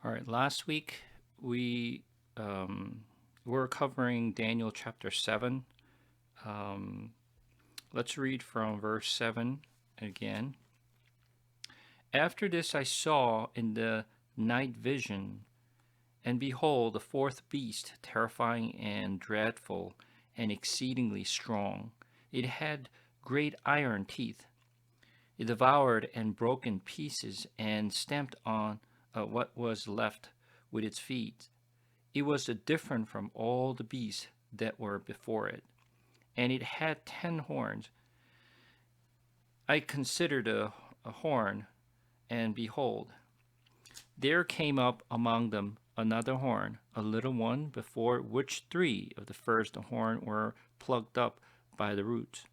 All right, last week we were covering Daniel chapter 7. Um, let's read from verse 7 again. After this I saw in the night vision, and behold, a fourth beast, terrifying and dreadful and exceedingly strong. It had great iron teeth. It devoured and broke in pieces and stamped on what was left with its feet. It was different from all the beasts that were before it, and it had 10 horns. I considered a horn, and behold, there came up among them another horn, a little one, before which 3 of the first horn were plucked up by the roots.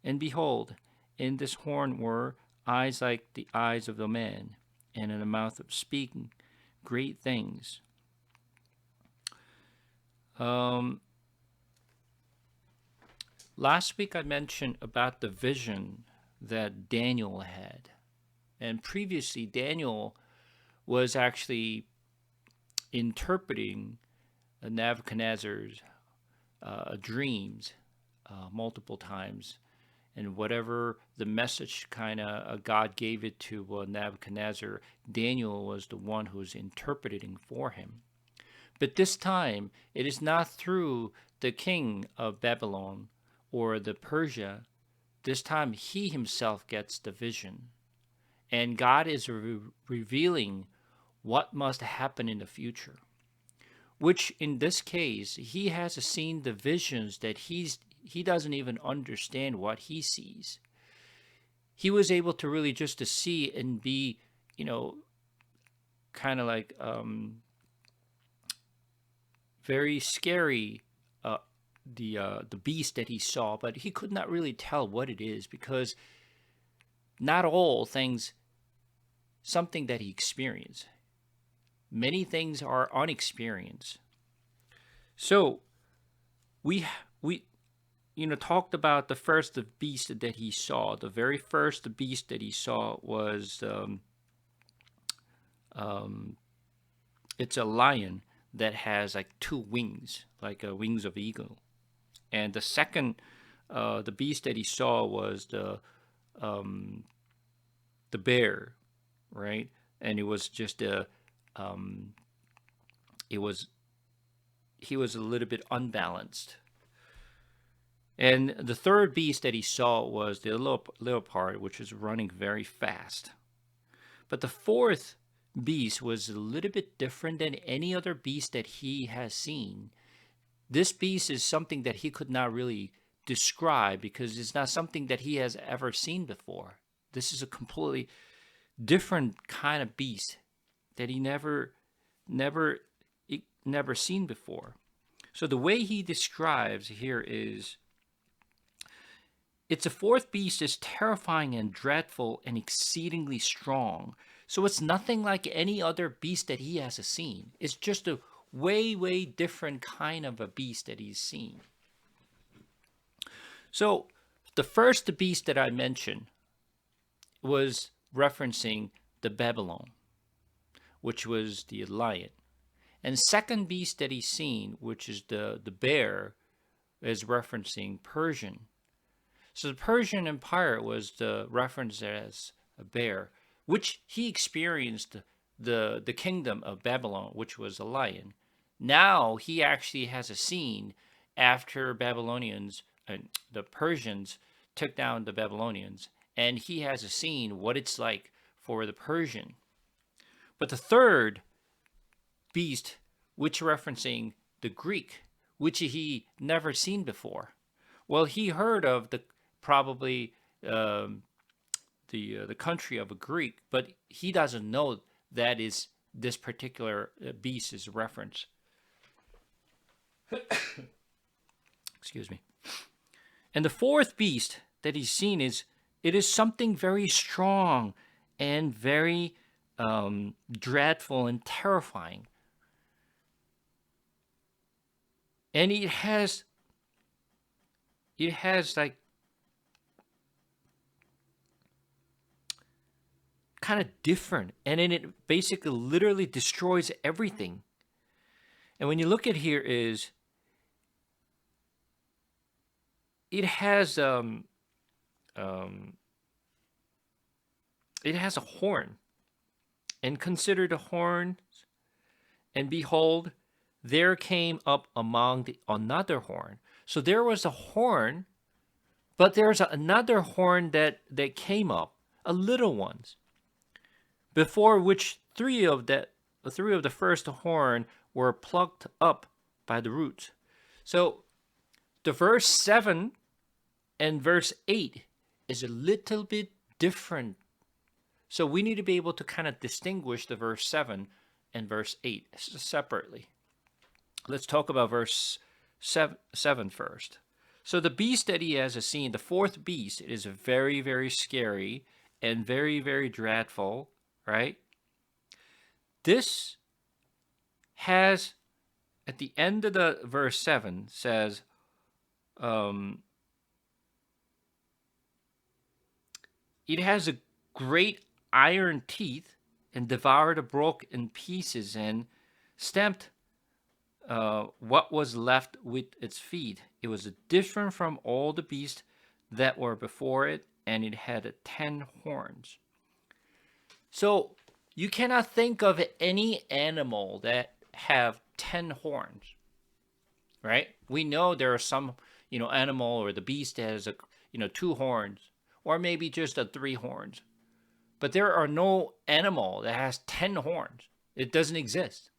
And behold, in this horn were eyes like the eyes of the man, and in a mouth of speaking great things. Last week I mentioned about the vision that Daniel had. And previously, Daniel was actually interpreting Nebuchadnezzar's dreams multiple times. And whatever the message kind of God gave it to Nebuchadnezzar, Daniel was the one who was interpreting for him. But this time, it is not through the king of Babylon or the Persia. This time, he himself gets the vision. And God is revealing what must happen in the future, which in this case, he has seen the visions that he doesn't even understand what he sees. He was able to really just to see and be, kind of like very scary, the beast that he saw, but he could not really tell what it is because not all things something that he experienced. Many things are unexperienced. So we talked about the first beast that he saw. The very first beast that he saw was it's a lion that has like 2 wings, like wings of eagle. And the second, the beast that he saw was the bear, right? And it was just he was a little bit unbalanced. And the third beast that he saw was the leopard, which was running very fast. But the fourth beast was a little bit different than any other beast that he has seen. This beast is something that he could not really describe because it's not something that he has ever seen before. This is a completely different kind of beast that he never seen before. So the way he describes here is, it's a fourth beast is terrifying and dreadful and exceedingly strong. So it's nothing like any other beast that he has seen. It's just a way, way different kind of a beast that he's seen. So the first beast that I mentioned was referencing the Babylon, which was the lion. And second beast that he's seen, which is the bear, is referencing Persian. So the Persian Empire was the reference as a bear, which he experienced the kingdom of Babylon, which was a lion. Now he actually has a scene after Babylonians and the Persians took down the Babylonians, and he has a scene what it's like for the Persian. But the third beast, which referencing the Greek, which he never seen before. Well, he heard of the probably the country of a Greek, but he doesn't know that is this particular beast is reference. Excuse me. And the fourth beast that he's seen is, it is something very strong and very dreadful and terrifying. And it has like kind of different. And then it basically literally destroys everything. And when you look at here is, it has a horn. And consider the horns, and behold, there came up among another horn. So there was a horn, but there's another horn that came up, a little ones, before which three of the first horn were plucked up by the roots. So the verse 7 and verse 8 is a little bit different. So we need to be able to kind of distinguish the verse 7 and verse 8 separately. Let's talk about verse 7 first. So the beast that he has seen, the fourth beast, is very, very scary and very, very dreadful, right? This has, at the end of the verse 7, says, it has a great iron teeth, and devoured the broke in pieces, and stamped what was left with its feet. It was different from all the beasts that were before it, and it had 10 horns. So you cannot think of any animal that have 10 horns, right? We know there are some, animal or the beast that has 2 horns, or maybe just 3 horns. But there are no animal that has 10 horns. It doesn't exist.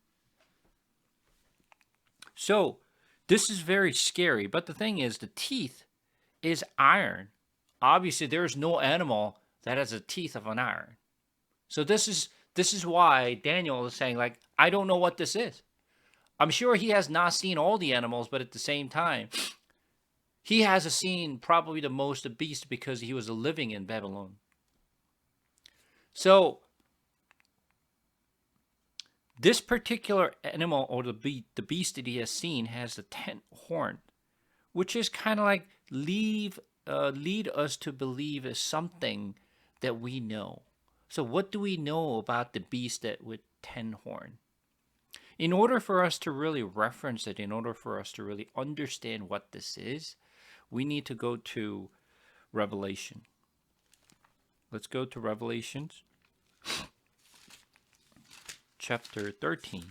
So this is very scary. But the thing is, the teeth is iron. Obviously, there is no animal that has the teeth of an iron. So this is why Daniel is saying, like, I don't know what this is. I'm sure he has not seen all the animals, but at the same time, he has seen probably the most beasts because he was living in Babylon. So this particular animal, or the beast that he has seen, has the 10 horn, which is kind of like lead us to believe is something that we know. So what do we know about the beast that with 10 horn? In order for us to really reference it, in order for us to really understand what this is, we need to go to Revelation. Let's go to Revelations chapter 13.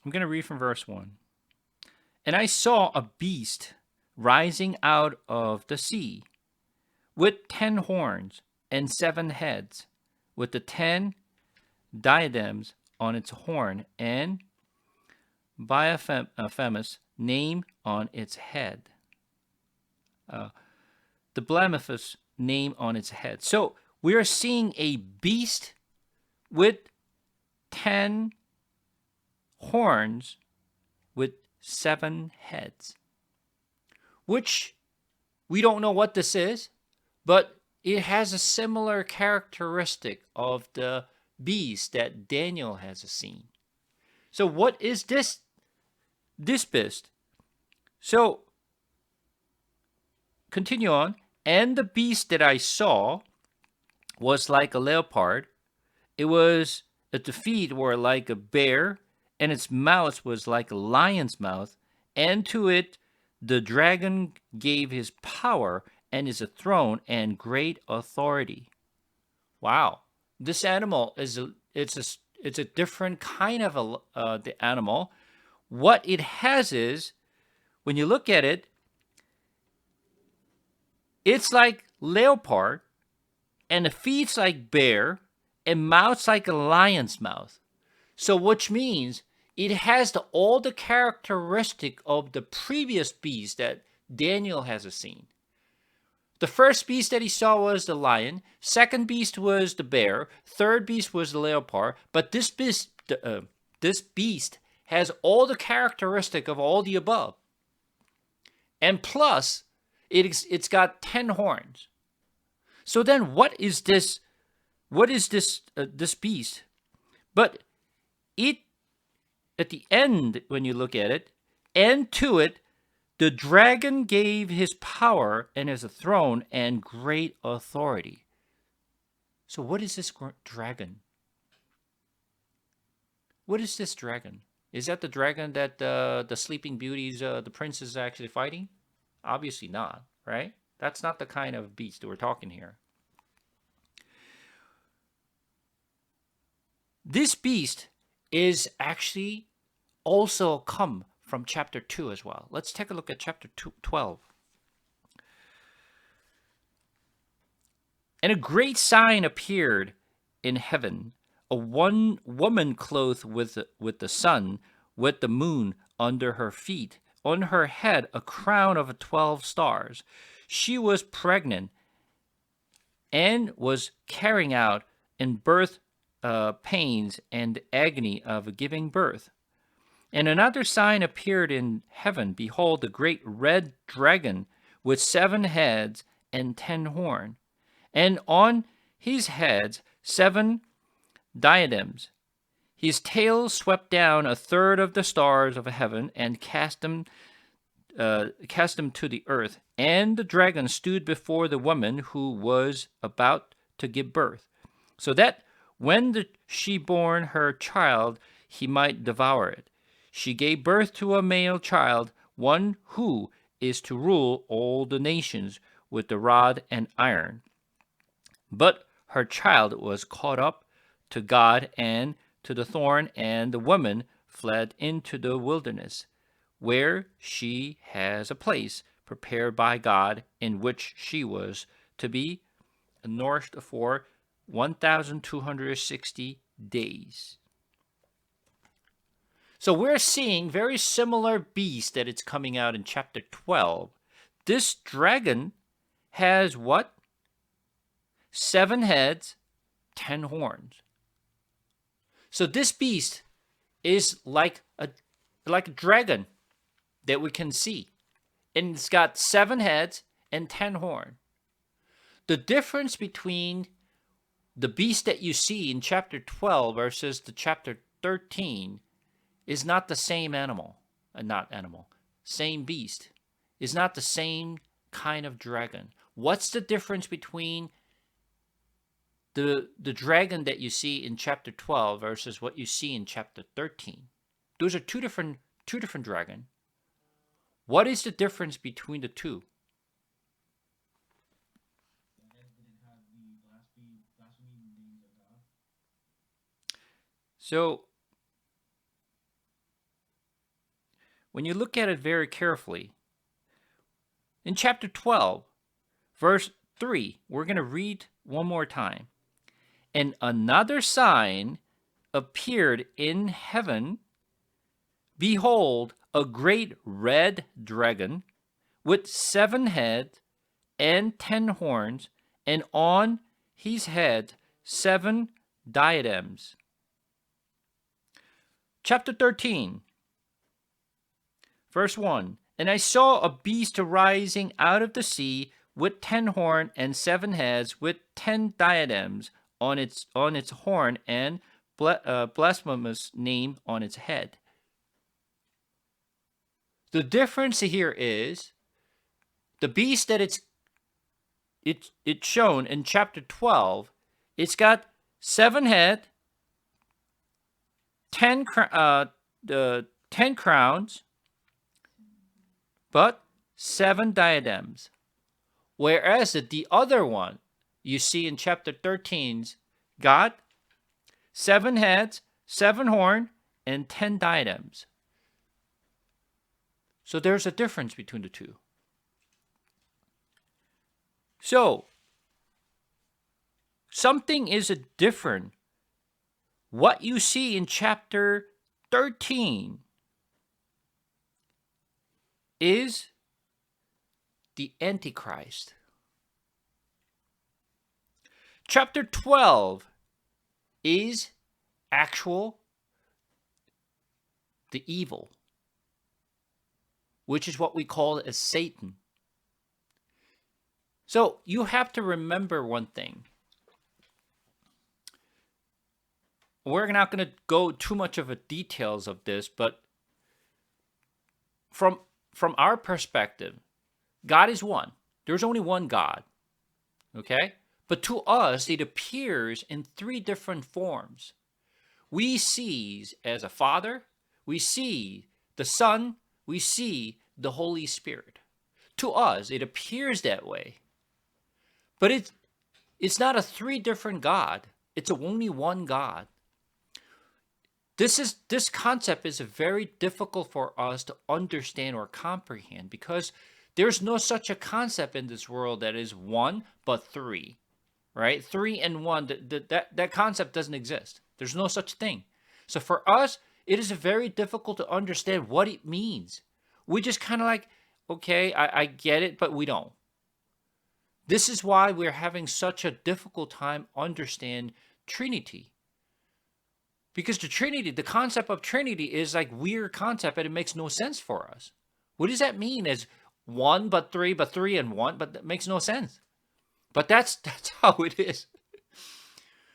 I'm going to read from verse 1. And I saw a beast rising out of the sea, with 10 horns and 7 heads, with the 10 diadems on its horn, and blasphemous name on its head. The blasphemous name on its head. So we are seeing a beast with 10 horns with 7 heads, which we don't know what this is, but it has a similar characteristic of the beast that Daniel has seen. So what is this beast? So continue on. And the beast that I saw was like a leopard. It was, at the feet were like a bear, and its mouth was like a lion's mouth. And to it the dragon gave his power and his throne and great authority. Wow, this animal is a different kind of the animal. What it has is, when you look at it, it's like leopard, and the feet's like bear, and mouth's like a lion's mouth. So which means it has all the characteristic of the previous beast that Daniel has seen. The first beast that he saw was the lion. Second beast was the bear. Third beast was the leopard. But this beast has all the characteristic of all the above. And plus, it's got 10 horns. So then, what is this? What is this beast? But it, at the end, when you look at it, and to it the dragon gave his power and his throne and great authority. So what is this dragon? What is this dragon? Is that the dragon that the Sleeping Beauty's, the prince is actually fighting? Obviously not, right? That's not the kind of beast that we're talking here. This beast is actually also come from chapter 2 as well. Let's take a look at chapter 12. And a great sign appeared in heaven, a one woman clothed with the sun, with the moon under her feet, on her head a crown of 12 stars. She was pregnant and was carrying out in birth pains and agony of giving birth. And another sign appeared in heaven. Behold, a great red dragon with 7 heads and 10 horns, and on his heads 7 diadems. His tail swept down a third of the stars of heaven and cast them to the earth. And the dragon stood before the woman who was about to give birth, so that when she bore her child, he might devour it. She gave birth to a male child, one who is to rule all the nations with the rod and iron. But her child was caught up to God and to the thorn, and the woman fled into the wilderness, where she has a place prepared by God, in which she was to be nourished for 1,260 days. So we're seeing very similar beast that it's coming out in chapter 12. This dragon has what? 7 heads, 10 horns. So this beast is like a dragon that we can see. And it's got 7 heads and 10 horns. The difference between the beast that you see in chapter 12 versus the chapter 13 is not the same animal. Same beast. Is not the same kind of dragon. What's the difference between the dragon that you see in chapter 12 versus what you see in chapter 13? Those are two different dragons. What is the difference between the two? So, when you look at it very carefully, in chapter 12, verse 3, we're going to read one more time. And another sign appeared in heaven. Behold, a great red dragon with 7 heads and 10 horns, and on his head 7 diadems. Chapter 13, verse 1. And I saw a beast arising out of the sea with 10 horns and 7 heads, with 10 diadems on its horn, and blasphemous name on its head. The difference here is the beast that it's shown in chapter 12. It's got 7 head, 10 crowns, but 7 diadems. Whereas the other one you see in chapter 13's got 7 heads, 7 horns, and 10 diadems. So there's a difference between the two. So something is different. What you see in chapter 13 is the Antichrist. Chapter 12 is the evil, which is what we call as Satan. So you have to remember one thing. We're not going to go too much of the details of this, but from our perspective, God is one. There's only one God. Okay? But to us, it appears in three different forms. We see as a Father, we see the Son, we see the Holy Spirit. To us, it appears that way. But it's not a three different God. It's only one God. This concept is very difficult for us to understand or comprehend because there's no such a concept in this world that is one but three, right? Three and one. That concept doesn't exist. There's no such thing. So for us, it is very difficult to understand what it means. We just kind of like, okay, I get it, but we don't. This is why we're having such a difficult time understand Trinity. Because the Trinity, the concept of Trinity is like weird concept and it makes no sense for us. What does that mean as one but three and one? But that makes no sense. But that's how it is.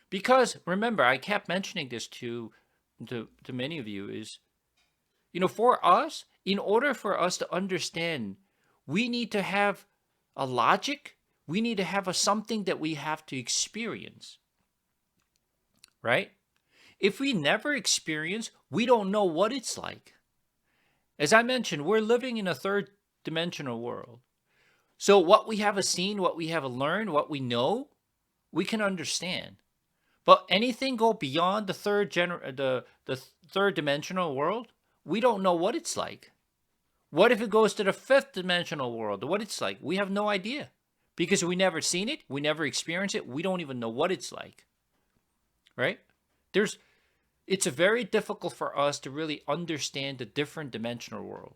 Because remember, I kept mentioning this to many of you is, for us, in order for us to understand, we need to have a logic. We need to have a something that we have to experience. Right? If we never experience, we don't know what it's like. As I mentioned, we're living in a third dimensional world. So what we have seen, what we have learned, what we know, we can understand. But anything go beyond the third dimensional world, we don't know what it's like. What if it goes to the fifth dimensional world? What it's like? We have no idea. Because we never seen it, we never experienced it, we don't even know what it's like. Right? It's very difficult for us to really understand the different dimensional world.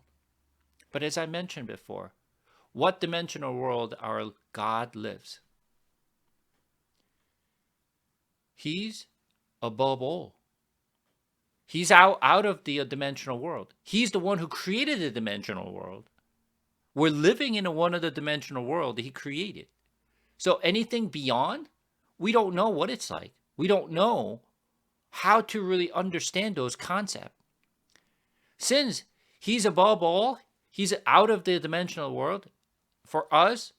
But as I mentioned before, what dimensional world our God lives? He's above all. He's out of the dimensional world. He's the one who created the dimensional world. We're living in one of the dimensional world that he created. So anything beyond, we don't know what it's like. We don't know how to really understand those concepts. Since he's above all, he's out of the dimensional world. For us,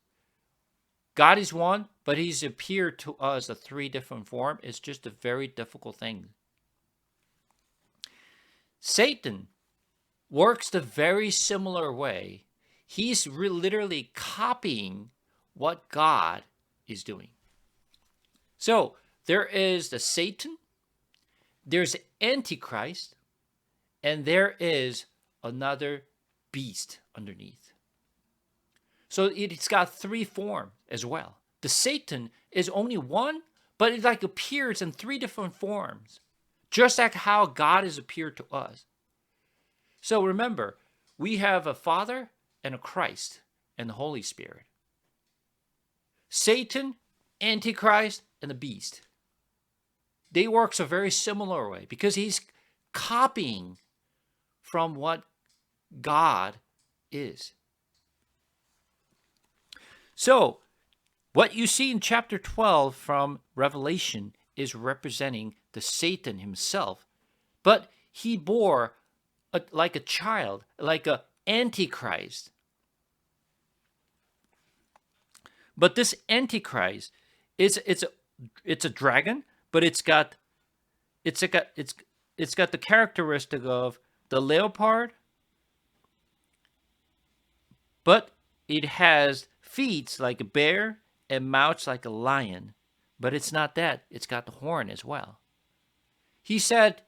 God is one, but he's appeared to us a three different form. It's just a very difficult thing. Satan works the very similar way. He's literally copying what God is doing. So there is the Satan, there's Antichrist, and there is another beast underneath. So it's got three forms as well. The Satan is only one, but it like appears in three different forms, just like how God has appeared to us. So remember, we have a Father and a Christ and the Holy Spirit. Satan, Antichrist, and the beast. They work a very similar way because he's copying from what God is. So, what you see in chapter 12 from Revelation is representing the Satan himself, but he bore like a child, like an Antichrist. But this Antichrist it's a dragon, but it's got the characteristic of the leopard, but it has feet like a bear and mouth like a lion. But it's not that. It's got the horn as well. He said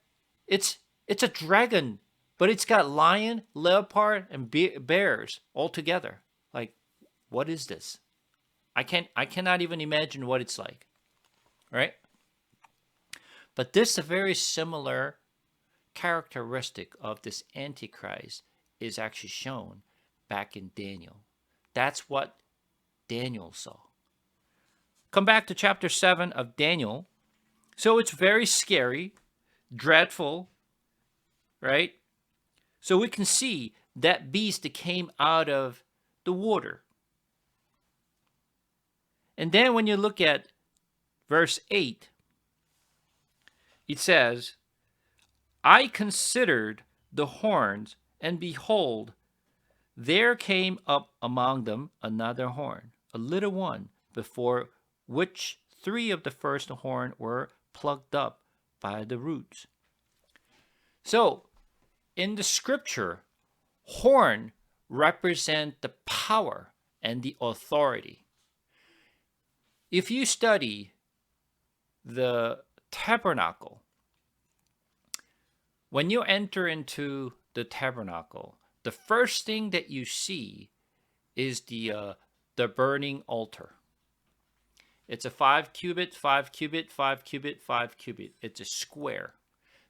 it's a dragon, but it's got lion, leopard, and bears all together. Like, what is this? I cannot even imagine what it's like. Right? But this is a very similar characteristic of this Antichrist is actually shown back in Daniel. That's what Daniel saw. Come back to chapter 7 of Daniel. So it's very scary, dreadful, right? So we can see that beast that came out of the water. And then when you look at verse 8, it says, I considered the horns, and behold, there came up among them another horn, a little one, before which 3 of the first horn were plucked up by the roots. So, in the scripture, horn represent the power and the authority. If you study the tabernacle, when you enter into the tabernacle, the first thing that you see is the burning altar. It's a 5 cubit, 5 cubit, 5 cubit, 5 cubit. It's a square.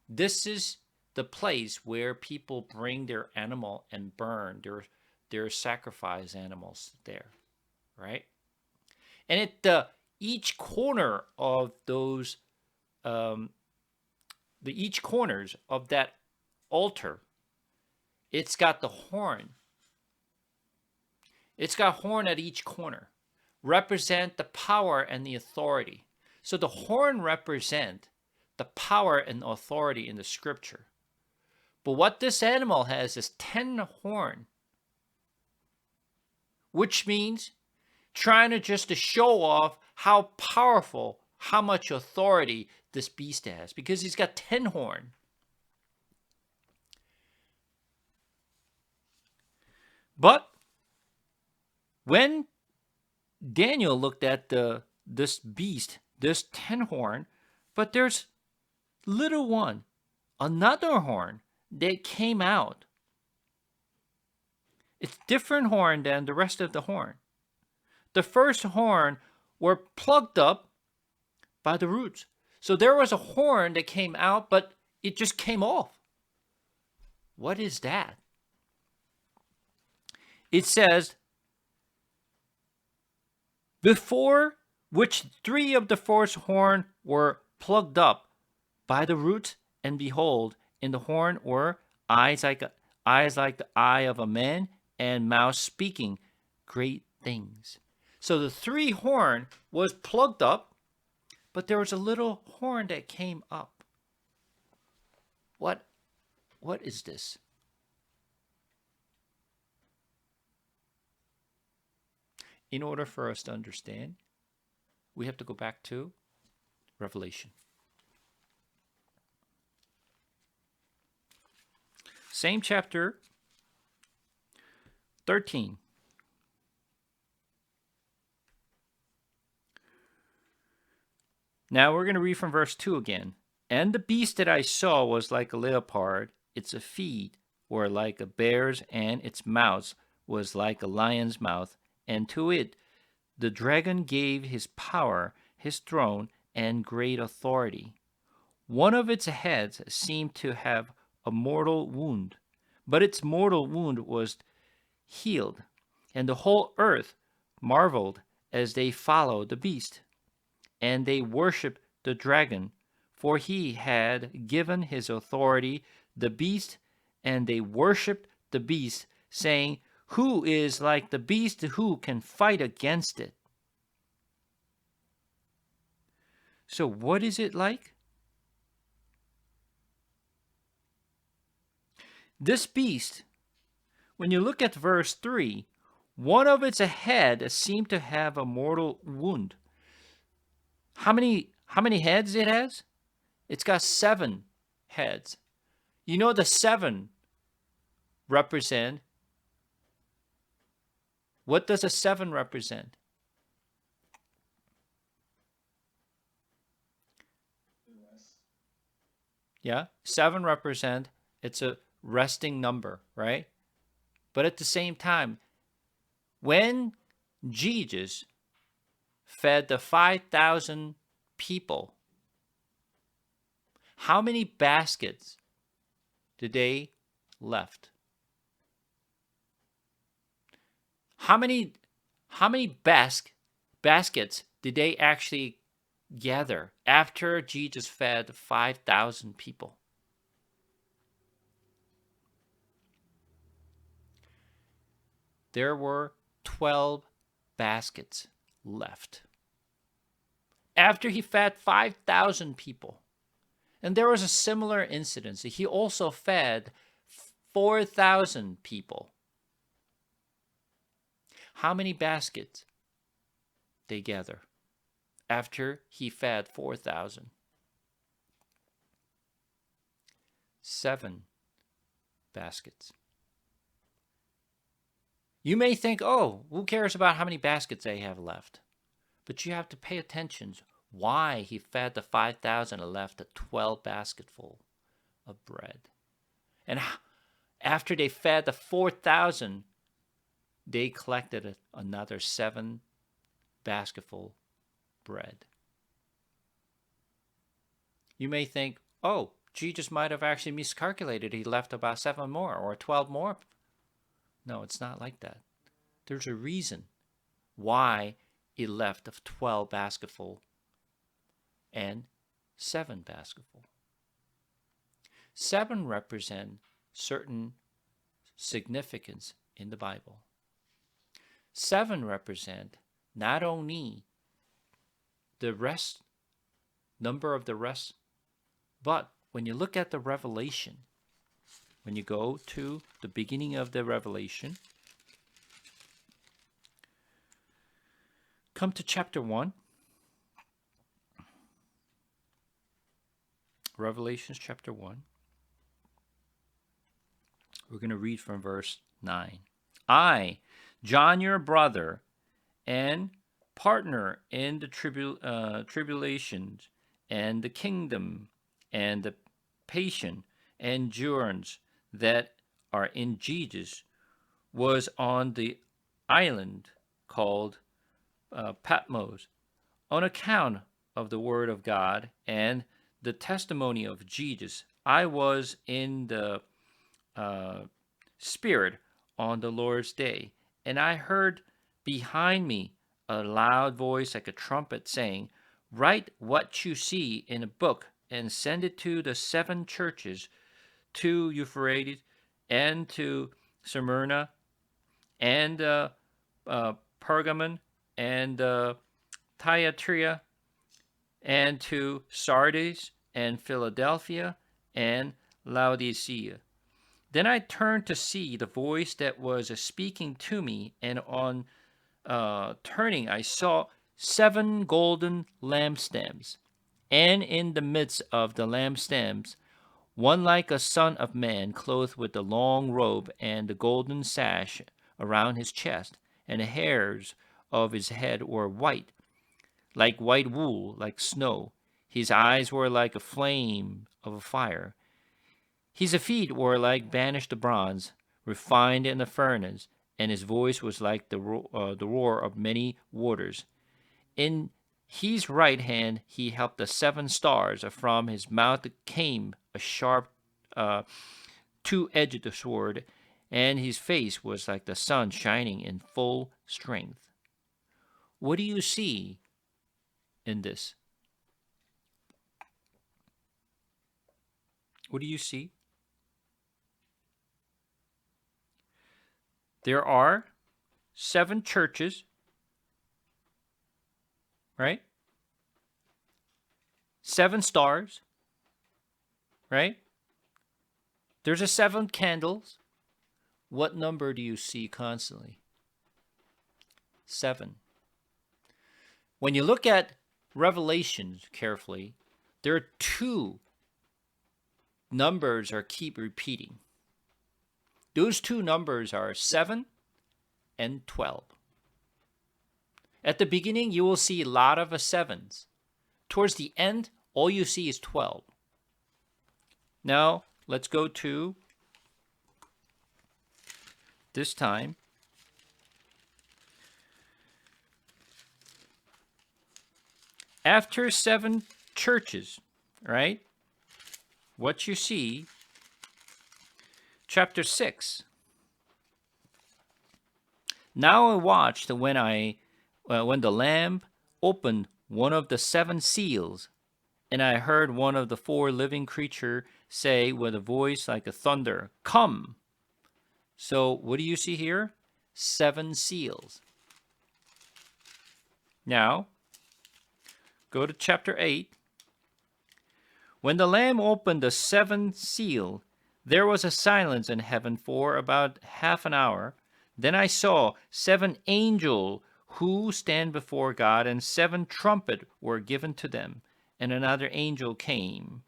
This is the place where people bring their animal and burn their sacrifice animals there, right? And at each corner of those, each corners of that altar, it's got the horn. It's got horn at each corner, represent the power and the authority. So the horn represent the power and authority in the scripture. But what this animal has is 10 horn, which means trying to just to show off how powerful, how much authority this beast has, because he's got 10 horn. But when Daniel looked at this beast, this 10 horn, but there's little one, another horn that came out. It's different horn than the rest of the horn. The first horn were plucked up by the roots. So there was a horn that came out, but it just came off. What is that? It says, before which 3 of the first horn were plucked up by the roots, and behold, in the horn were eyes like the eye of a man, and mouth speaking great things. So the 3 horn was plugged up, but there was a little horn that came up. What is this? In order for us to understand, we have to go back to Revelation. Same chapter, 13. Now we're going to read from verse 2 again. And the beast that I saw was like a leopard, its feet were like a bear's, and its mouth was like a lion's mouth. And to it the dragon gave his power, his throne, and great authority. One of its heads seemed to have a mortal wound, but its mortal wound was healed, and the whole earth marveled as they followed the beast. And they worshipped the dragon, for he had given his authority the beast, and they worshipped the beast, saying, who is like the beast, who can fight against it? So what is it like? This beast, when you look at verse 3, one of its head seemed to have a mortal wound. How many heads it has? It's got 7 heads. You know the 7 represent. What does a 7 represent? Yeah, 7 represent, it's a resting number, right? But at the same time, when Jesus fed the 5,000 people, how many baskets did they left? How many baskets did they actually gather after Jesus fed 5,000 people? There were 12 baskets left after he fed 5,000 people. And there was a similar incident. He also fed 4,000 people. How many baskets they gather after he fed 4,000? 7 baskets. You may think, oh, who cares about how many baskets they have left? But you have to pay attention why he fed the 5,000 and left a 12 basketful of bread. And after they fed the 4,000, they collected another 7 basketful bread. You may think, oh, Jesus might have actually miscalculated. He left about 7 more or 12 more. No, it's not like that. There's a reason why he left a 12 basketful and 7 basketful. 7 represent certain significance in the Bible. 7 represent not only the rest, number of the rest, but when you look at the Revelation, when you go to the beginning of the Revelation, come to chapter 1. Revelations chapter 1. We're going to read from verse 9. I, John, your brother, and partner in the tribulations and the kingdom and the patient endurance that are in Jesus, was on the island called Patmos on account of the word of God and the testimony of Jesus. I was in the Spirit on the Lord's day, and I heard behind me a loud voice like a trumpet saying, write what you see in a book and send it to the 7 churches, to Euphrates and to Smyrna and Pergamon and Thyatira and to Sardis and Philadelphia and Laodicea. Then I turned to see the voice that was speaking to me, and on turning I saw 7 golden lampstands, and in the midst of the lampstands one like a son of man, clothed with a long robe and a golden sash around his chest, and the hairs of his head were white, like white wool, like snow. His eyes were like a flame of a fire. His feet were like burnished bronze, refined in the furnace, and his voice was like the roar of many waters. In his right hand he held the 7 stars. From his mouth came a sharp two-edged sword, and his face was like the sun shining in full strength. What do you see in this? What do you see? There are 7 churches, right? 7 stars, right? There's a 7 candles. What number do you see constantly? 7. When you look at Revelations carefully, there are 2 numbers are keep repeating. Those 2 numbers are 7 and 12. At the beginning, you will see a lot of 7s. Towards the end, all you see is 12. Now, let's go to this time. After 7 churches, right? What you see, chapter 6. Now I watched when the Lamb opened one of the 7 seals, and I heard one of the 4 living creatures say with a voice like a thunder, "Come!" So what do you see here? 7 seals. Now, go to chapter 8. When the Lamb opened the 7th seal, there was a silence in heaven for about half an hour. Then I saw 7 angels who stand before God, and 7 trumpets were given to them. And another angel came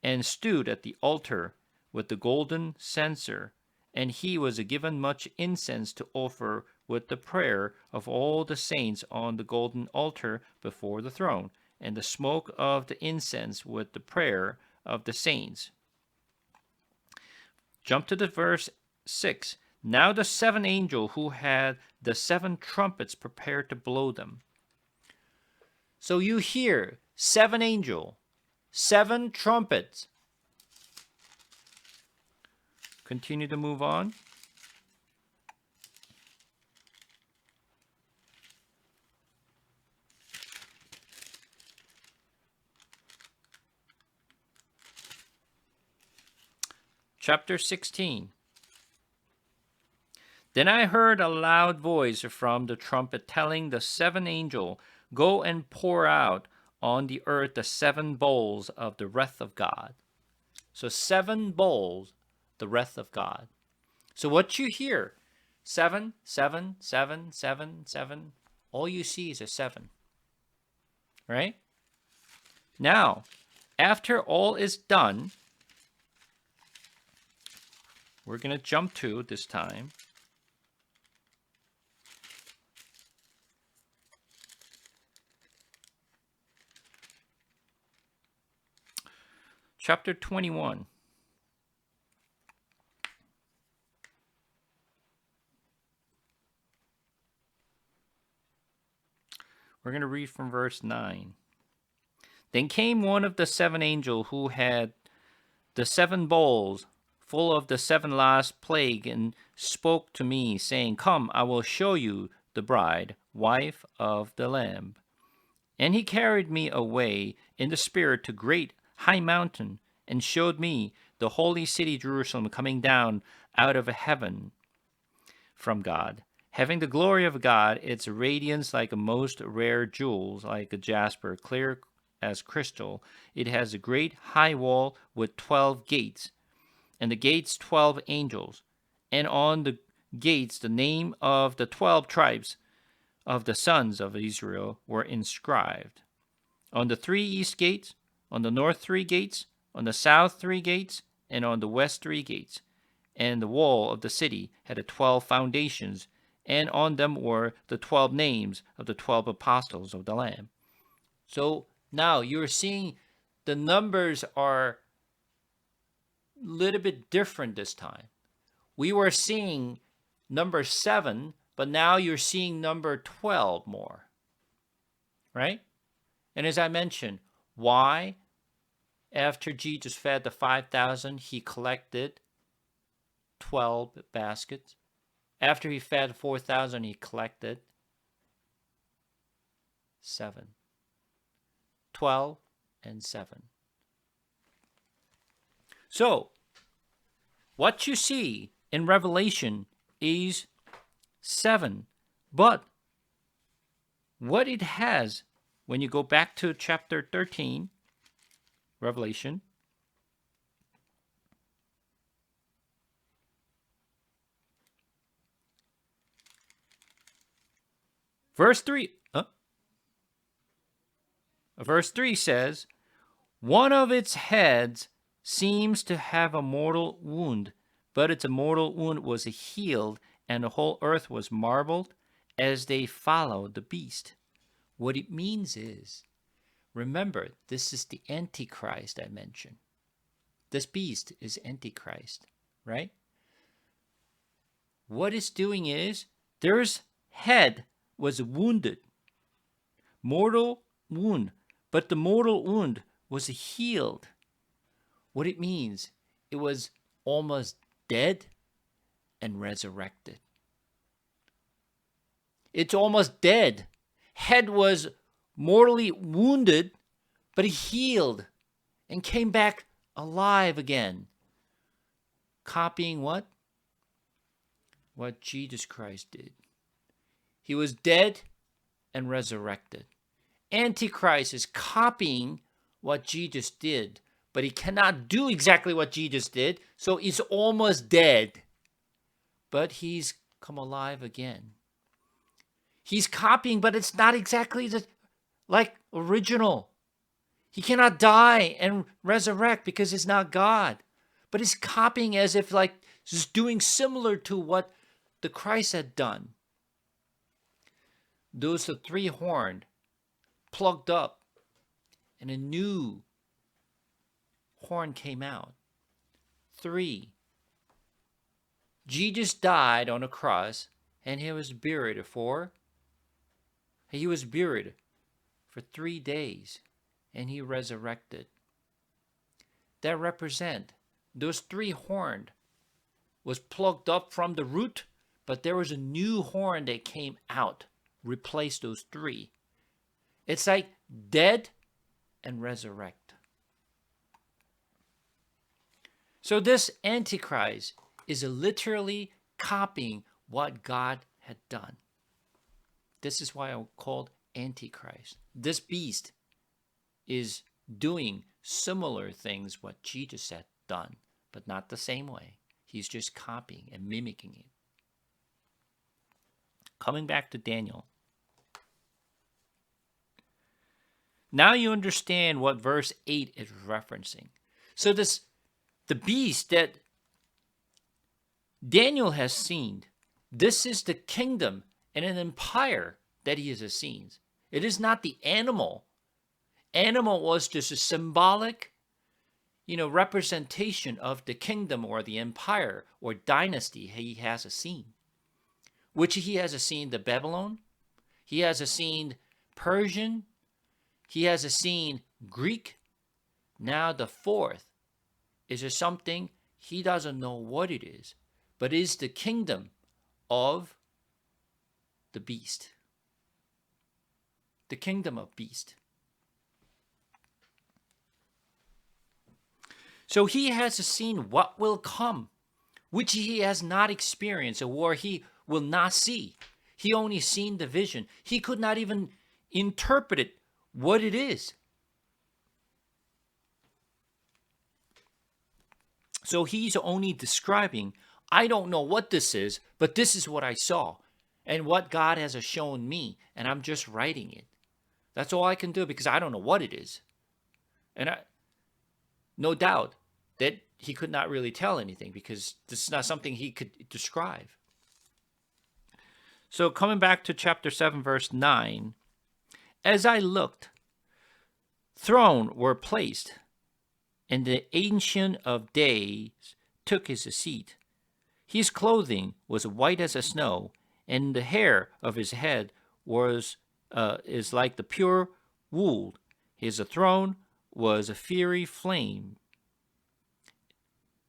and stood at the altar with the golden censer, and he was given much incense to offer with the prayer of all the saints on the golden altar before the throne, and the smoke of the incense with the prayer of the saints. Jump to the verse 6. Now the 7 angels who had the 7 trumpets prepared to blow them. So you hear 7 angels, 7 trumpets. Continue to move on. Chapter 16. Then I heard a loud voice from the trumpet telling the 7 angels, go and pour out on the earth the 7 bowls of the wrath of God. So 7 bowls, the wrath of God. So what you hear, 7, 7, 7, 7, 7, all you see is a 7. Right? Now, after all is done, we're going to jump to this time chapter 21. We're going to read from verse 9. Then came one of the 7 angels who had the 7 bowls full of the 7 last plague, and spoke to me, saying, come, I will show you the bride, wife of the Lamb. And he carried me away in the spirit to great high mountain, and showed me the holy city Jerusalem coming down out of heaven from God, having the glory of God, its radiance like a most rare jewels, like a jasper, clear as crystal. It has a great high wall with 12 gates, and the gates 12 angels, and on the gates the name of the 12 tribes of the sons of Israel were inscribed. On the 3 east gates, on the north 3 gates, on the south 3 gates, and on the west 3 gates. And the wall of the city had 12 foundations, and on them were the 12 names of the 12 apostles of the Lamb. So now you're seeing the numbers are a little bit different this time. We were seeing number 7, but now you're seeing number 12 more. Right? And as I mentioned, why? After Jesus fed the 5,000, he collected 12 baskets. After he fed 4,000, he collected 7. 12 and 7. So, what you see in Revelation is 7. But what it has, when you go back to chapter 13, Revelation, verse 3 says, one of its heads seems to have a mortal wound, but its mortal wound was healed, and the whole earth was marveled as they followed the beast. What it means is, remember, this is the Antichrist I mentioned. This beast is Antichrist, right? What it's doing is, their head was wounded, mortal wound, but the mortal wound was healed. What it means, it was almost dead and resurrected. It's almost dead. Head was mortally wounded, but he healed and came back alive again. Copying what? What Jesus Christ did. He was dead and resurrected. Antichrist is copying what Jesus did, but he cannot do exactly what Jesus did, so he's almost dead. But he's come alive again. He's copying, but it's not exactly like original. He cannot die and resurrect because it's not God. But he's copying as if like just doing similar to what the Christ had done. Those are three horned, plugged up, and a new horn came out. 3. Jesus died on a cross, and he was buried for 3 days, and he resurrected. That represent those 3 horned was plucked up from the root, but there was a new horn that came out, replaced those 3. It's like dead and resurrect. So this Antichrist is literally copying what God had done. This is why I'm called Antichrist. This beast is doing similar things what Jesus had done, but not the same way. He's just copying and mimicking it. Coming back to Daniel. Now you understand what verse 8 is referencing. So the beast that Daniel has seen, this is the kingdom and an empire that he has seen. It is not the animal. Animal was just a symbolic, representation of the kingdom or the empire or dynasty he has seen, which he has seen the Babylon, he has seen Persian, he has seen Greek. Now the 4th is something he doesn't know what it is, but it is the kingdom of the beast. The kingdom of beast. So he has seen what will come, which he has not experienced or he will not see. He only seen the vision. He could not even interpret it, what it is. So he's only describing, I don't know what this is, but this is what I saw and what God has shown me, and I'm just writing it. That's all I can do because I don't know what it is. And no doubt that he could not really tell anything because this is not something he could describe. So coming back to chapter 7, verse 9, as I looked, thrones were placed, and the Ancient of Days took his seat. His clothing was white as snow, and the hair of his head is like the pure wool. His throne was a fiery flame.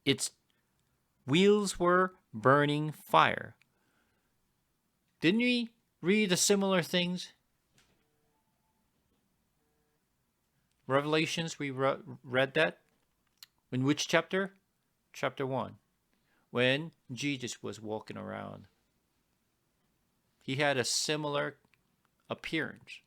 Its wheels were burning fire. Didn't we read the similar things? Revelations, we read that. In which chapter? Chapter 1. When Jesus was walking around. He had a similar appearance.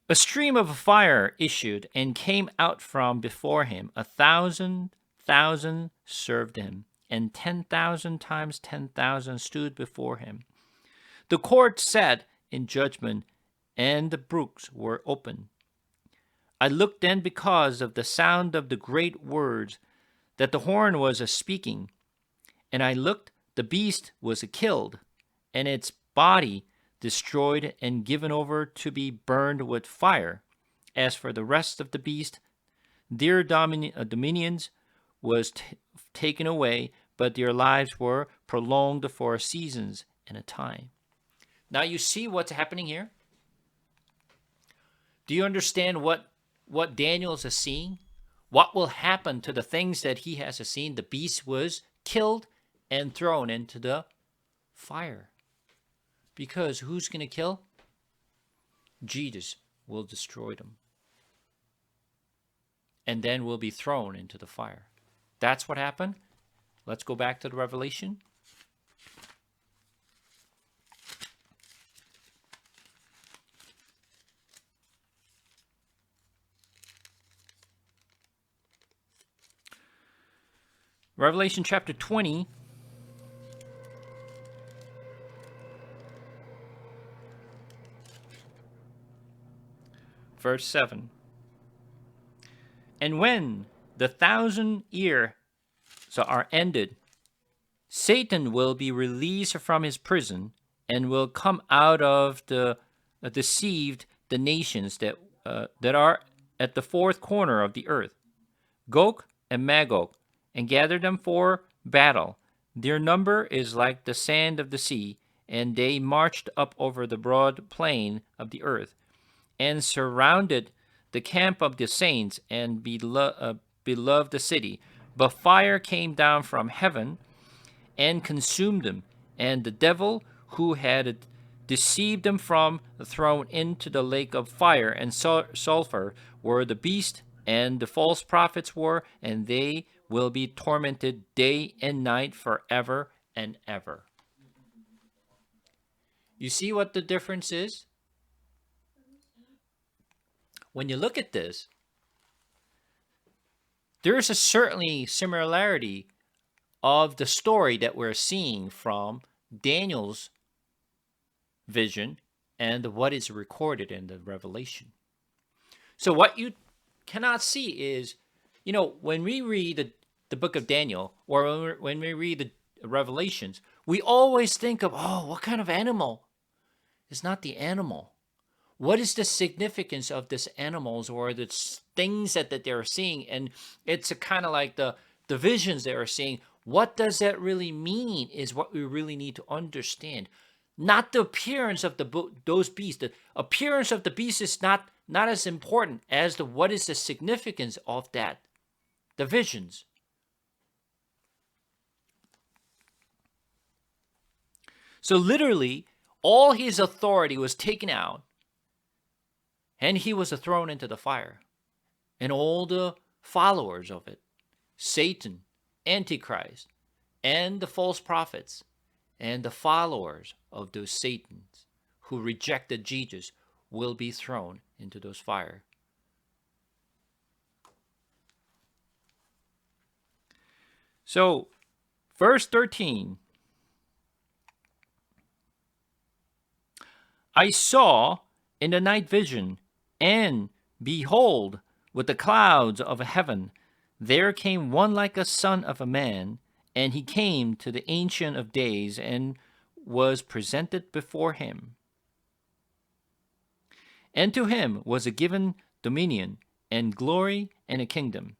A stream of fire issued and came out from before him. 1,000,000 served him, and 10,000 times 10,000 stood before him. The court sat in judgment, and the books were open. I looked then because of the sound of the great words that the horn was speaking. And I looked, the beast was killed, and its body destroyed and given over to be burned with fire. As for the rest of the beast, their dominions was taken away, but their lives were prolonged for seasons and a time. Now you see what's happening here? Do you understand what Daniel is seeing? What will happen to the things that he has seen? The beast was killed and thrown into the fire. Because who's going to kill? Jesus will destroy them. And then will be thrown into the fire. That's what happened. Let's go back to the Revelation. Revelation chapter 20, verse 7. And when the 1,000 years are ended, Satan will be released from his prison and will come out of the deceived the nations that are at the fourth corner of the earth, Gog and Magog, and gather them for battle. Their number is like the sand of the sea, and they marched up over the broad plain of the earth, and surrounded the camp of the saints and beloved the city. But fire came down from heaven and consumed them, and the devil who had deceived them from thrown into the lake of fire and sulfur, where the beast and the false prophets were, and they will be tormented day and night forever and ever. You see what the difference is? When you look at this, there is a certainly similarity of the story that we're seeing from Daniel's vision and what is recorded in the Revelation. So what you cannot see is, when we read the book of Daniel, or when we read the Revelations, we always think of, what kind of animal? It's not the animal. What is the significance of this animals or the things that they're seeing? And it's kind of like the visions they are seeing. What does that really mean is what we really need to understand. Not the appearance of those beasts. The appearance of the beast is not as important as what is the significance of that, the visions. So literally, all his authority was taken out, and he was thrown into the fire. And all the followers of it, Satan, Antichrist, and the false prophets, and the followers of those Satans who rejected Jesus will be thrown into those fire. So, verse 13. I saw in the night vision, and behold, with the clouds of heaven, there came one like a son of a man, and he came to the Ancient of Days and was presented before him. And to him was given dominion and glory and a kingdom,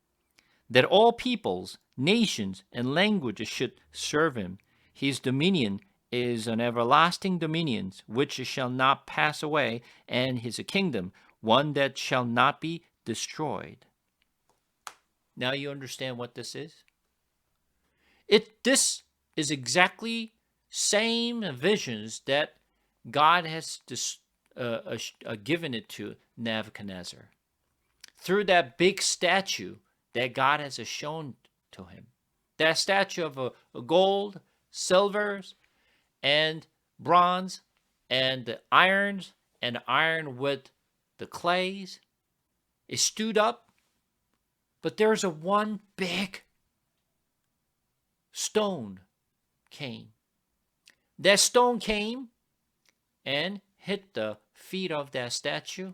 that all peoples, nations, and languages should serve him. His dominion is an everlasting dominion which shall not pass away, and his kingdom one that shall not be destroyed. Now you understand what this is? This is exactly same visions that God has given it to Nebuchadnezzar through that big statue that God has shown to him. That statue of a gold, silvers, and bronze, and the irons, and iron with the clays. It stood up, but there's one big stone came. That stone came and hit the feet of that statue,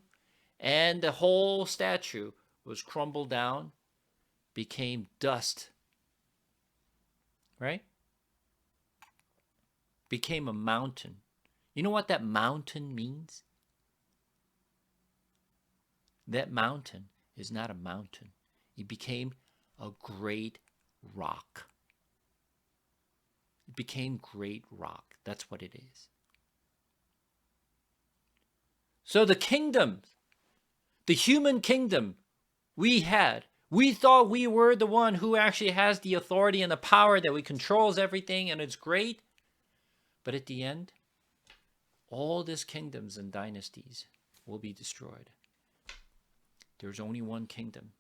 and the whole statue was crumbled down, became dust. Right? Became a mountain. You know what that mountain means? That mountain is not a mountain. It became a great rock. It became great rock. That's what it is. So the kingdom, the human kingdom we thought we were the one who actually has the authority and the power, that we controls everything, and it's great. But at the end, all these kingdoms and dynasties will be destroyed. There's only one kingdom.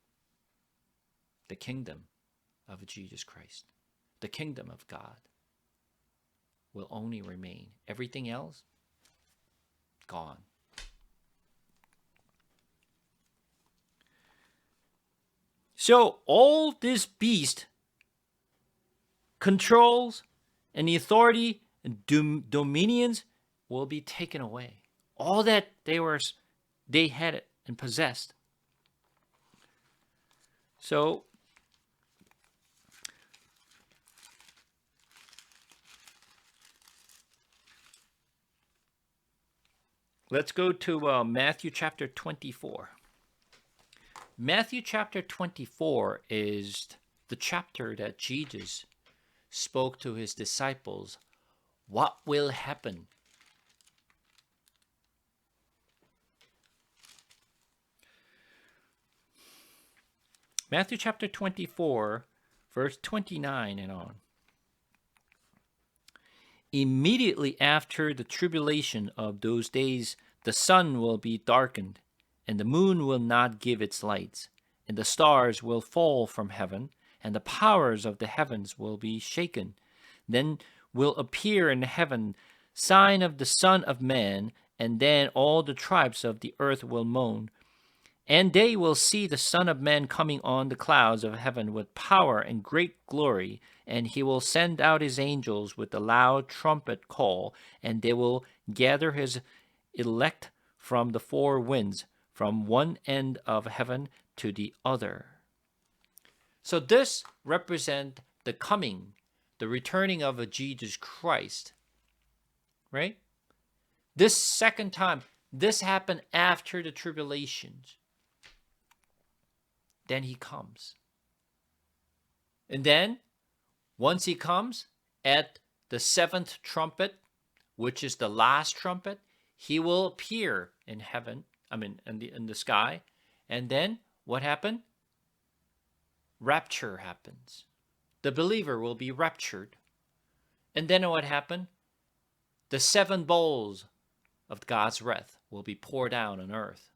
The kingdom of Jesus Christ. The kingdom of God will only remain. Everything else, gone. So all this beast controls, and the authority and dominions will be taken away. All that they had it and possessed. So let's go to Matthew chapter 24. Matthew chapter 24 is the chapter that Jesus spoke to his disciples. What will happen? Matthew chapter 24, verse 29 and on. Immediately after the tribulation of those days, the sun will be darkened, and the moon will not give its lights, and the stars will fall from heaven, and the powers of the heavens will be shaken. Then will appear in heaven sign of the Son of Man, and then all the tribes of the earth will mourn. And they will see the Son of Man coming on the clouds of heaven with power and great glory, and he will send out his angels with a loud trumpet call, and they will gather his elect from the four winds, from one end of heaven to the other. So this represents the coming, the returning of Jesus Christ, right? This second time, this happened after the tribulations. Then he comes. And then, once he comes, at the seventh trumpet, which is the last trumpet, he will appear in heaven, in the sky. And then, what happened? Rapture happens. The believer will be raptured. And then what happened? The seven bowls of God's wrath will be poured out on earth.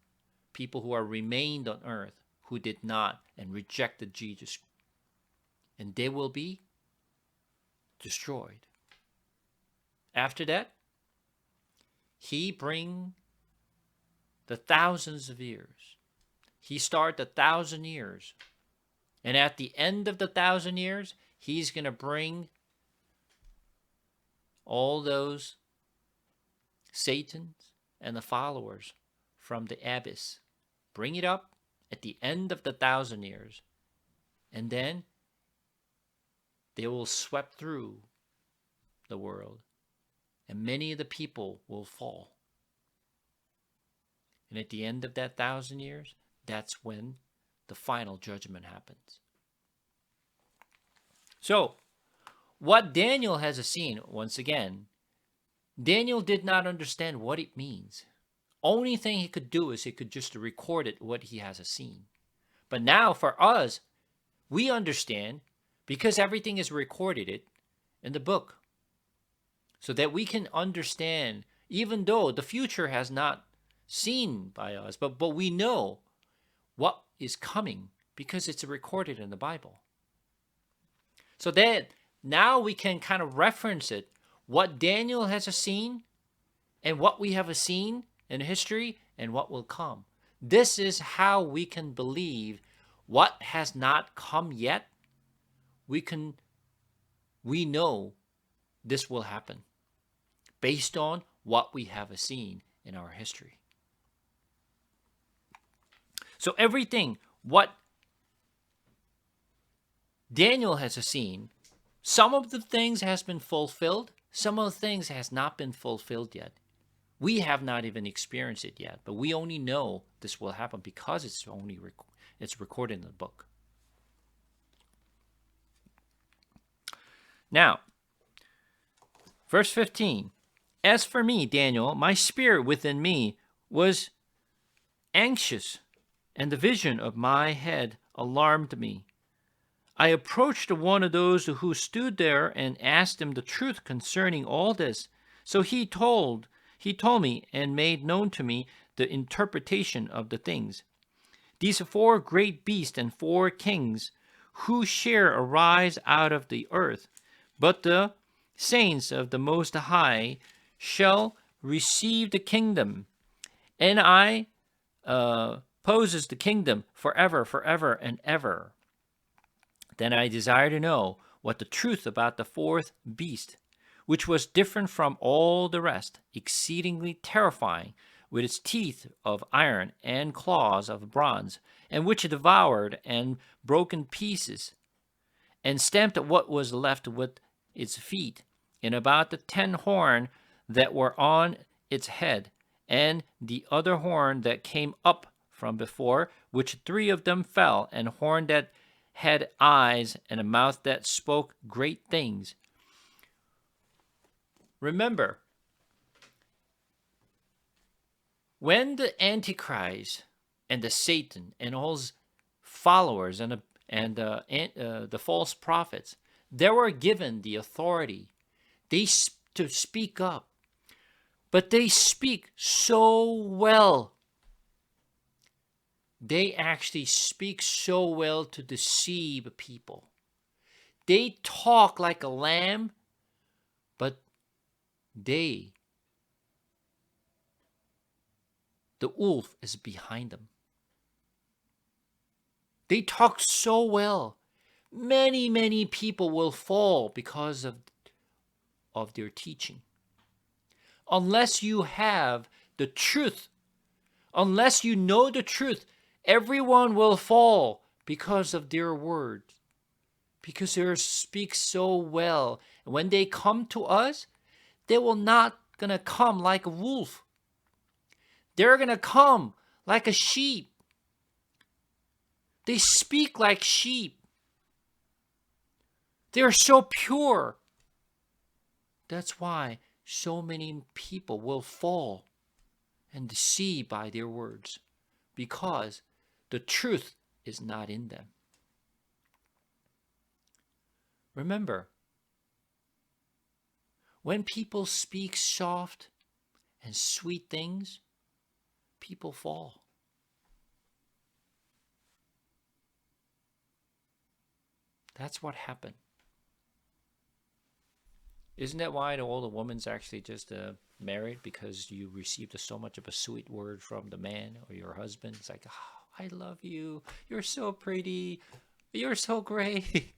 People who are remained on earth, who did not and rejected Jesus. And they will be destroyed. After that, he bring the thousands of years. He start 1,000 years. And at the end of the 1,000 years, he's going to bring all those Satans and the followers from the abyss. Bring it up at the end of the 1,000 years. And then they will sweep through the world. And many of the people will fall. And at the end of that 1,000 years, that's when the final judgment happens. So, what Daniel has seen, once again, Daniel did not understand what it means. Only thing he could do is he could just record it, what he has seen. But now for us, we understand because everything is recorded it in the book. So that we can understand, even though the future has not seen by us, but we know what is coming because it's recorded in the Bible. So that now we can kind of reference it, what Daniel has seen and what we have seen in history and what will come. This is how we can believe what has not come yet. We know this will happen based on what we have seen in our history. So everything what Daniel has seen, some of the things has been fulfilled, some of the things has not been fulfilled yet. We have not even experienced it yet, but we only know this will happen because it's recorded in the book. Now, verse 15. As for me, Daniel, my spirit within me was anxious, and the vision of my head alarmed me. I approached one of those who stood there and asked him the truth concerning all this. So he told me and made known to me the interpretation of the things. These 4 great beasts and 4 kings, whose share arise out of the earth, but the saints of the Most High shall receive the kingdom, and I possess the kingdom forever and ever. Then I desire to know what the truth about the fourth beast, which was different from all the rest, exceedingly terrifying, with its teeth of iron and claws of bronze, and which devoured and broke in pieces, and stamped what was left with its feet, and about the 10 horn that were on its head, and the other horn that came up from before, which 3 of them fell, and horn that had eyes, and a mouth that spoke great things. Remember, when the Antichrist and the Satan and all his followers and the false prophets, they were given the authority to speak up, but they speak so well. They actually speak so well to deceive people. They talk like a lamb, but the wolf is behind them. They talk so well. Many, many people will fall because of their teaching. Unless you have the truth, unless you know the truth, everyone will fall because of their words, because they speak so well. And when they come to us, they will not gonna come like a wolf. They're gonna come like a sheep. They speak like sheep. They are so pure. That's why so many people will fall and deceived by their words, because the truth is not in them. Remember, when people speak soft and sweet things, people fall. That's what happened. Isn't that why all the women's actually just married? Because you received so much of a sweet word from the man or your husband. It's like, oh, I love you. You're so pretty. You're so great.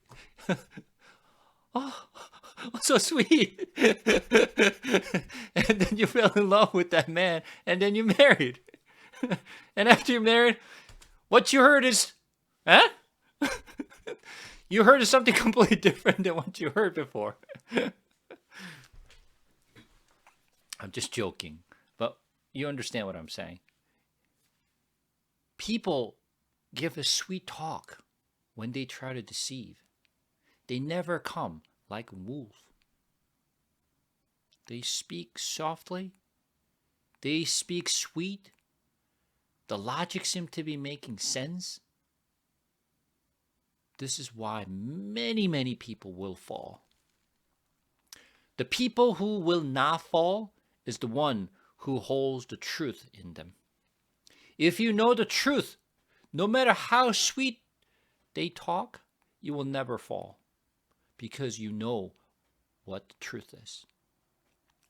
Oh, so sweet. And then you fell in love with that man, and then you married. And after you're married, what you heard is, huh? You heard is something completely different than what you heard before. I'm just joking, but you understand what I'm saying. People give a sweet talk when they try to deceive. They never come like a wolf. They speak softly. They speak sweet. The logic seems to be making sense. This is why many, many people will fall. The people who will not fall is the one who holds the truth in them. If you know the truth, no matter how sweet they talk, you will never fall, because you know what the truth is.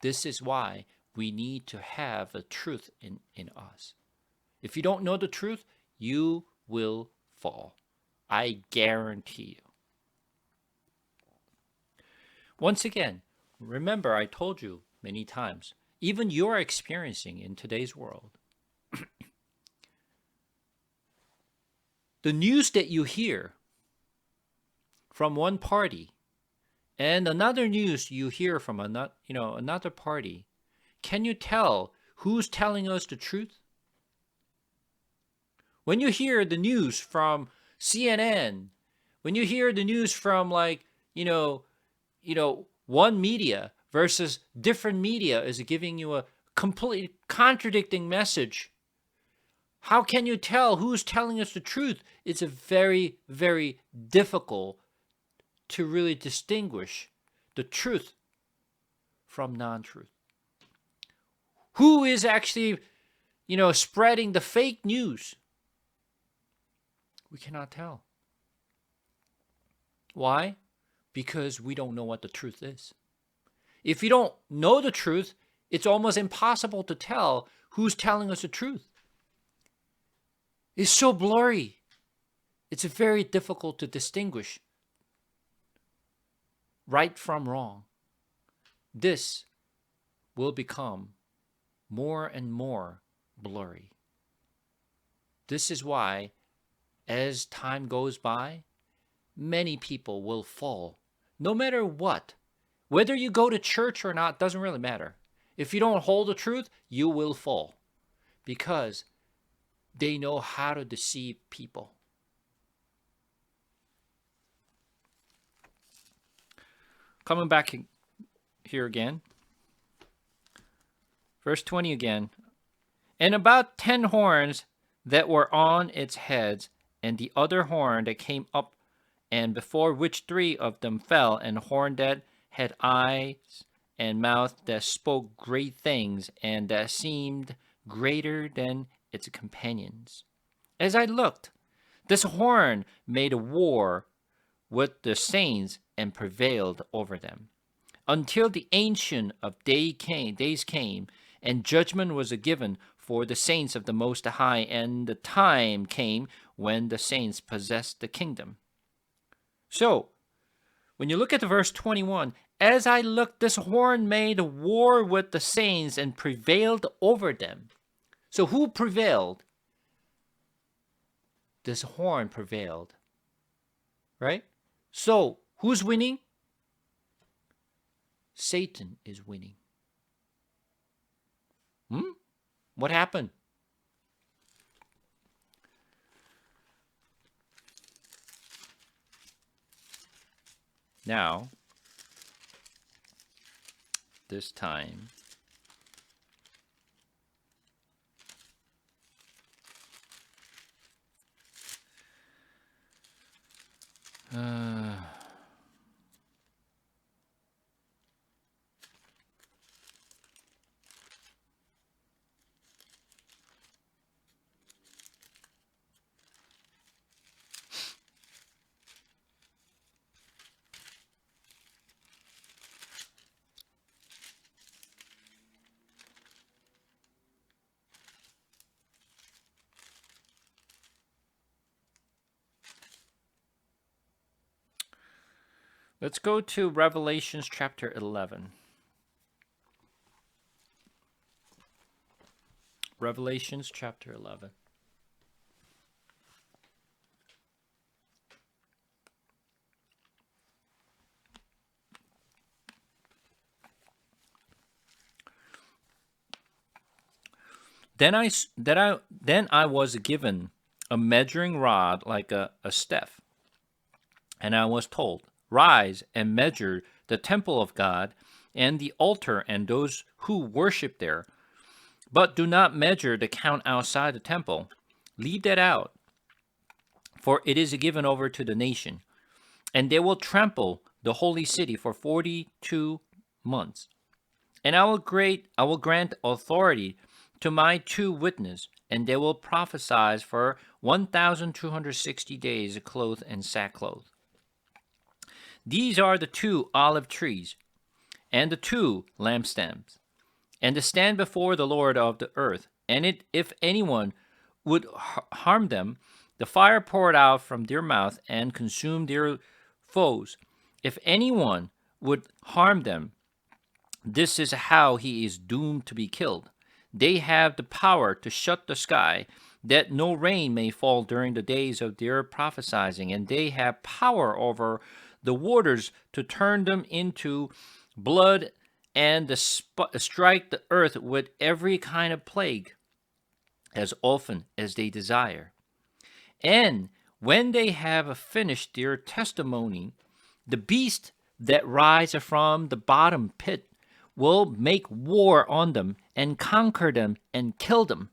This is why we need to have the truth in us. If you don't know the truth, you will fall. I guarantee you. Once again, remember, I told you many times, even you're experiencing in today's world, the news that you hear from one party and another news you hear from another party, can you tell who's telling us the truth? When you hear the news from CNN, when you hear the news from one media versus different media is giving you a complete contradicting message, how can you tell who's telling us the truth? It's a very, very difficult to really distinguish the truth from non-truth. Who is actually, spreading the fake news? We cannot tell. Why? Because we don't know what the truth is. If you don't know the truth, it's almost impossible to tell who's telling us the truth. It's so blurry. It's very difficult to distinguish. right from wrong, this will become more and more blurry. This is why, as time goes by, many people will fall, no matter what. Whether you go to church or not doesn't really matter. If you don't hold the truth, you will fall, because they know how to deceive people. Coming back here again. Verse 20 again. And about 10 horns that were on its heads, and the other horn that came up, and before which 3 of them fell, and a horn that had eyes and mouth that spoke great things, and that seemed greater than its companions. As I looked, this horn made a war with the saints and prevailed over them, until the Ancient of Days came, and judgment was given for the saints of the Most High, and the time came when the saints possessed the kingdom. So, when you look at the verse 21, as I looked, this horn made war with the saints and prevailed over them. So who prevailed? This horn prevailed, right? So who's winning? Satan is winning. What happened? Now, this time, let's go to Revelations chapter 11. Revelations chapter 11. Then I was given a measuring rod like a staff, and I was told, rise and measure the temple of God and the altar and those who worship there. But do not measure the count outside the temple. Leave that out, for it is given over to the nation, and they will trample the holy city for 42 months. And I will grant authority to my 2 witnesses, and they will prophesy for 1,260 days, clothed in sackcloth. These are the 2 olive trees, and the 2 lampstands, and to stand before the Lord of the earth. And if anyone would harm them, the fire poured out from their mouth and consumed their foes. If anyone would harm them, this is how he is doomed to be killed. They have the power to shut the sky, that no rain may fall during the days of their prophesying, and they have power over the waters to turn them into blood, and to strike the earth with every kind of plague, as often as they desire. And when they have finished their testimony, the beast that rises from the bottom pit will make war on them and conquer them and kill them,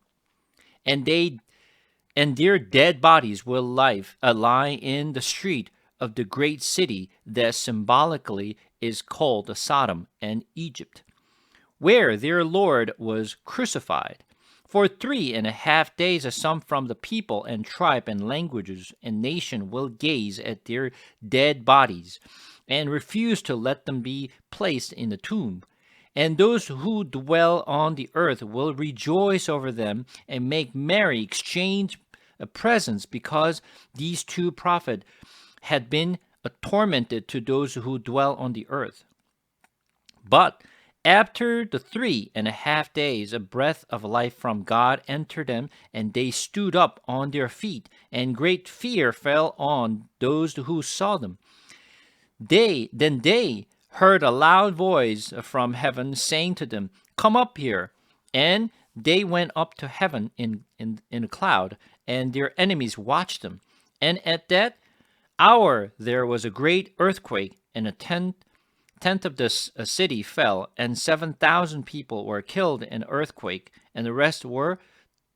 and their dead bodies will lie in the street of the great city that symbolically is called Sodom and Egypt, where their Lord was crucified. For 3.5 days, some from the people and tribe and languages and nation will gaze at their dead bodies and refuse to let them be placed in the tomb. And those who dwell on the earth will rejoice over them and make merry, exchange presents, because these 2 prophets had been tormented to those who dwell on the earth. But after the 3.5 days, a breath of life from God entered them, and they stood up on their feet, and great fear fell on those who saw them. Then they heard a loud voice from heaven saying to them, "Come up here." And they went up to heaven in a cloud, and their enemies watched them. And at that hour there was a great earthquake, and a tenth of this city fell, and 7,000 people were killed in the earthquake, and the rest were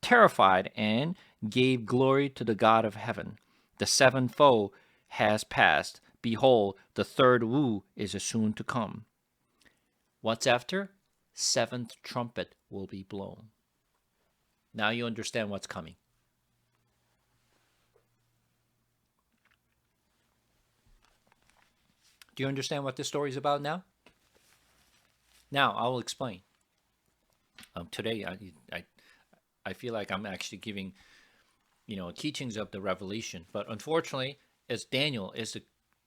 terrified and gave glory to the God of heaven. The seventh foe has passed. Behold, the third woe is soon to come. What's after? Seventh trumpet will be blown. Now you understand what's coming. Do you understand what this story is about now? Now I will explain. Today, I feel like I'm actually giving, teachings of the Revelation, but unfortunately, as Daniel is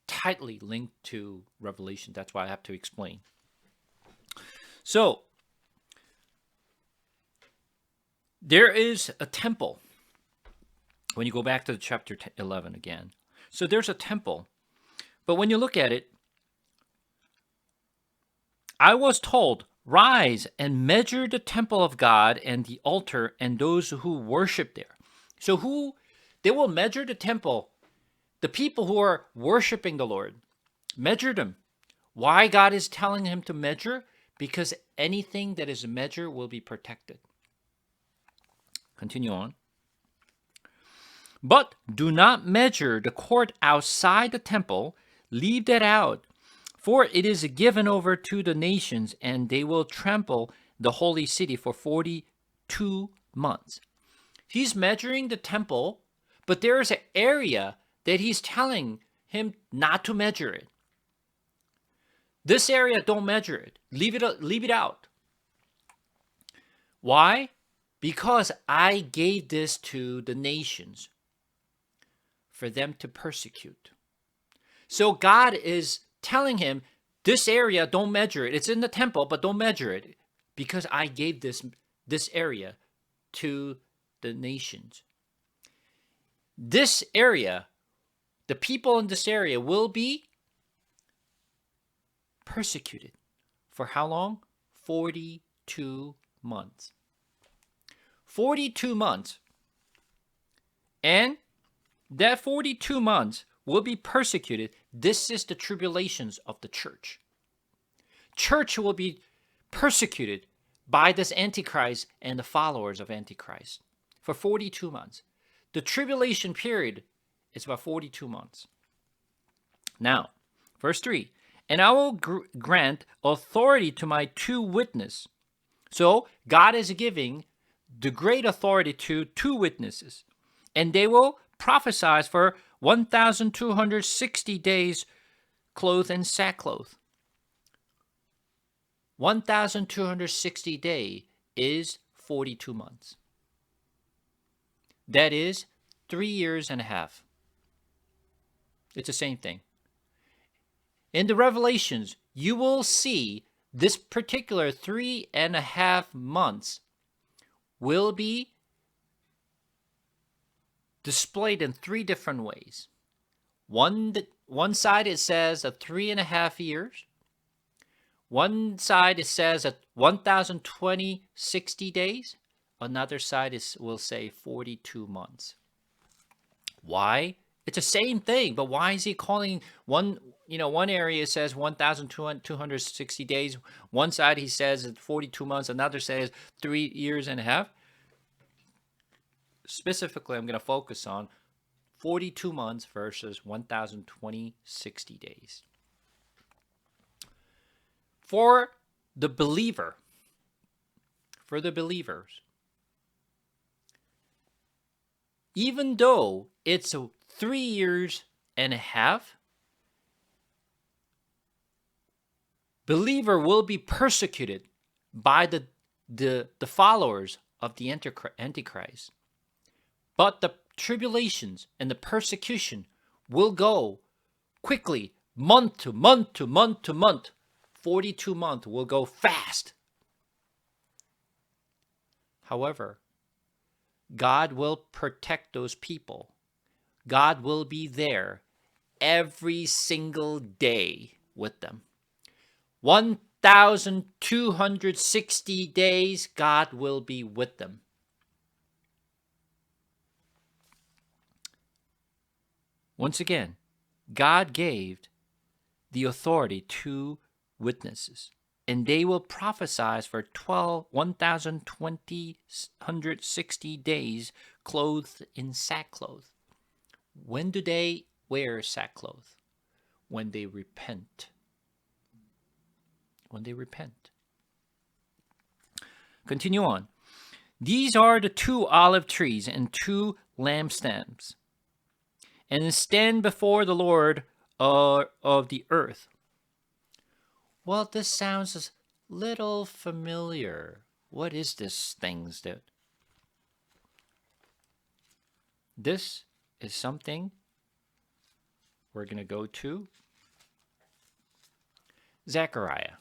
tightly linked to Revelation, that's why I have to explain. So there is a temple. When you go back to chapter 11 again, so there's a temple, but when you look at it, I was told, "Rise and measure the temple of God and the altar and those who worship there." So they will measure the temple, the people who are worshiping the Lord, measure them. Why God is telling him to measure? Because anything that is measured will be protected. Continue on. But do not measure the court outside the temple. Leave that out. For it is given over to the nations, and they will trample the holy city for 42 months. He's measuring the temple, but there is an area that he's telling him not to measure it. This area, don't measure it. Leave it out. Why? Because I gave this to the nations for them to persecute. So God is telling him, this area, don't measure it. It's in the temple, but don't measure it, because I gave this area to the nations. This area, the people in this area will be persecuted. For how long? 42 months. 42 months. And that 42 months will be persecuted. This is the tribulations of the church. Church will be persecuted by this Antichrist and the followers of Antichrist for 42 months. The tribulation period is about 42 months. Now, verse 3, "And I will grant authority to my two witnesses." So God is giving the great authority to two witnesses, and they will prophesy for 1,260 days, clothed in sackcloth. 1,260 days is 42 months. That is 3 years and a half. It's the same thing. In the Revelations, you will see this particular 3.5 months will be displayed in three different ways. One side it says 3.5 years. One side it says 1,060 days. Another side will say 42 months. Why? It's the same thing, but why is he calling one? One area says 1,260 days. One side he says 42 months. Another says 3 years and a half. Specifically, I'm going to focus on 42 months versus 1,060 days. For the believers, even though it's 3 years and a half, believer will be persecuted by the followers of the Antichrist. But the tribulations and the persecution will go quickly, month to month to month to month. 42 months will go fast. However, God will protect those people. God will be there every single day with them. 1,260 days, God will be with them. Once again, God gave the authority to witnesses, and they will prophesy for 1,260 days clothed in sackcloth. When do they wear sackcloth? When they repent. When they repent. Continue on. These are the 2 olive trees and 2 lampstands, and stand before the Lord of the earth. Well, this sounds a little familiar. What is this things that? This is something we're going to go to Zechariah.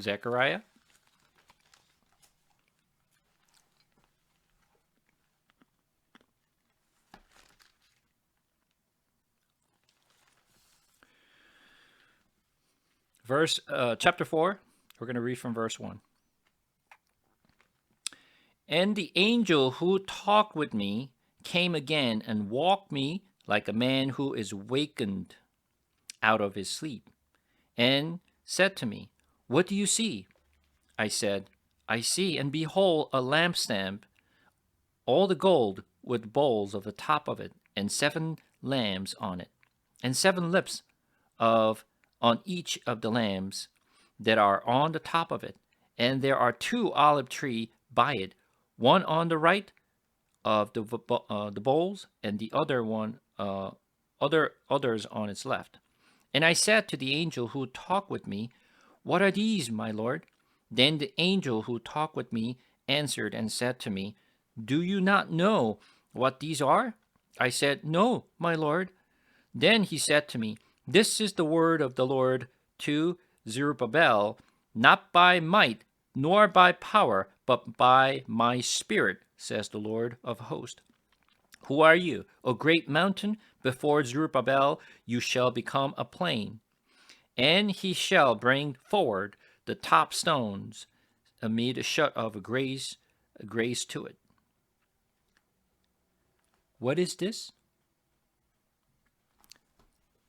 Zechariah. Chapter 4, we're going to read from verse 1. And the angel who talked with me came again and walked me like a man who is wakened out of his sleep, and said to me, What do you see? I said, I see, and behold, a lampstand, all the gold with bowls of the top of it, and 7 lamps on it, and 7 lips on each of the lamps that are on the top of it. And there are 2 olive trees by it, one on the right of the bowls, and the other one others on its left. And I said to the angel who talked with me, What are these, my Lord? Then the angel who talked with me answered and said to me, Do you not know what these are? I said, No, my Lord. Then he said to me, This is the word of the Lord to Zerubbabel, not by might, nor by power, but by my Spirit, says the Lord of hosts. Who are you, O great mountain? Before Zerubbabel you shall become a plain. And he shall bring forward the top stones amid a shut of grace to it. What is this?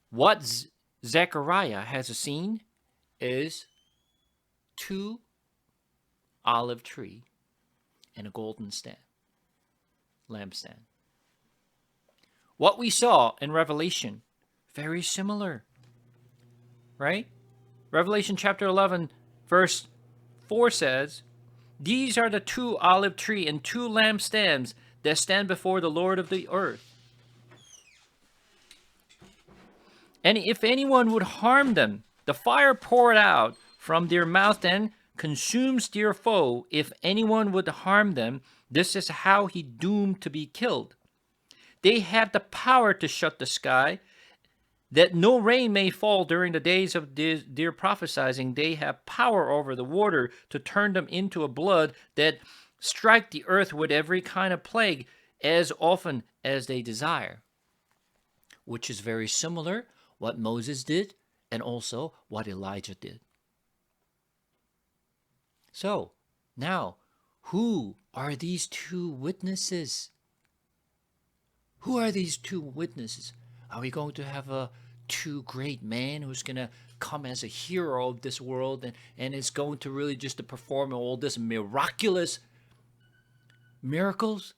What Zechariah has seen is 2 olive tree and a golden lampstand. What we saw in Revelation, very similar, right? Revelation chapter 11, verse 4 says, These are the 2 olive tree and 2 lampstands that stand before the Lord of the earth. And if anyone would harm them, the fire poured out from their mouth and consumes their foe. If anyone would harm them, this is how he doomed to be killed. They have the power to shut the sky, that no rain may fall during the days of their prophesying. They have power over the water to turn them into a blood, that strike the earth with every kind of plague as often as they desire. Which is very similar what Moses did and also what Elijah did. So, now, who are these 2 witnesses? Who are these 2 witnesses? Are we going to have a 2 great men who's going to come as a hero of this world and is going to really just to perform all this miraculous miracles?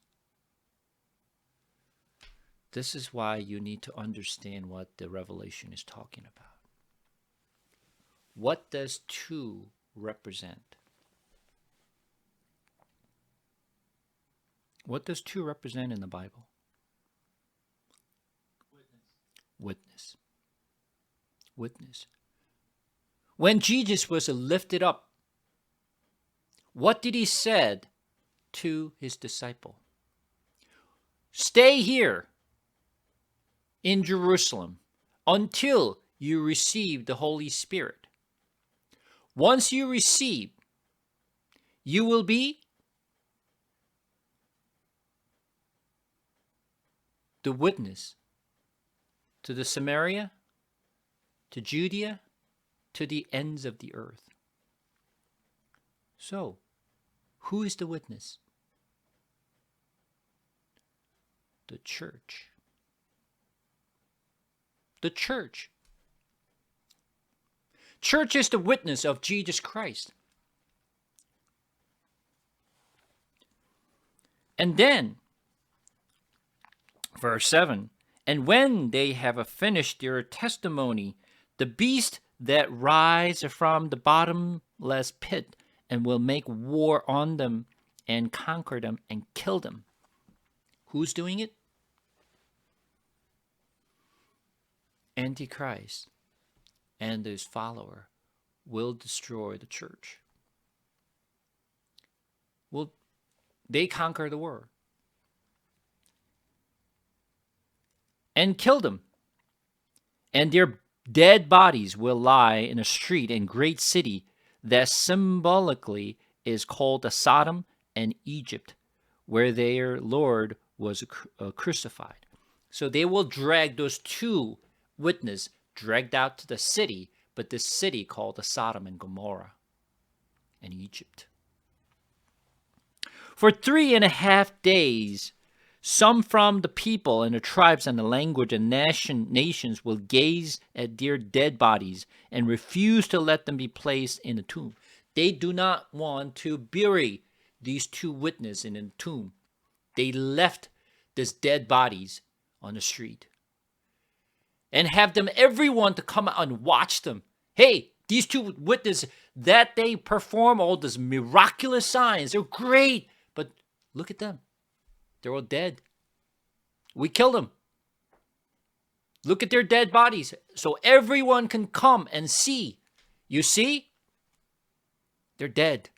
This is why you need to understand what the Revelation is talking about. What does 2 represent? What does 2 represent in the Bible? Witness. When Jesus was lifted up, what did he said to his disciple? Stay here. in Jerusalem until you receive the Holy Spirit. Once you receive, you will be the witness to the Samaria, to Judea, to the ends of the earth. So, who is the witness? The church. The church. Church is the witness of Jesus Christ. And then, verse 7, and when they have finished their testimony, the beast that rise from the bottomless pit and will make war on them and conquer them and kill them. Who's doing it? Antichrist and his follower will destroy the church. Will they conquer the world and kill them? And their dead bodies will lie in a street in great city that symbolically is called Sodom and Egypt, where their Lord was crucified. So they will drag those two witnesses dragged out to the city, but this city called the Sodom and Gomorrah in Egypt. For 3.5 days, some from the people and the tribes and the language and nations will gaze at their dead bodies and refuse to let them be placed in a tomb. They do not want to bury these two witnesses in a tomb. They left these dead bodies on the street and have them, everyone, to come out and watch them. Hey, these two witnesses, that they perform all these miraculous signs, they're great, but look at them. They're all dead. We killed them. Look at their dead bodies so everyone can come and see. You see? They're dead.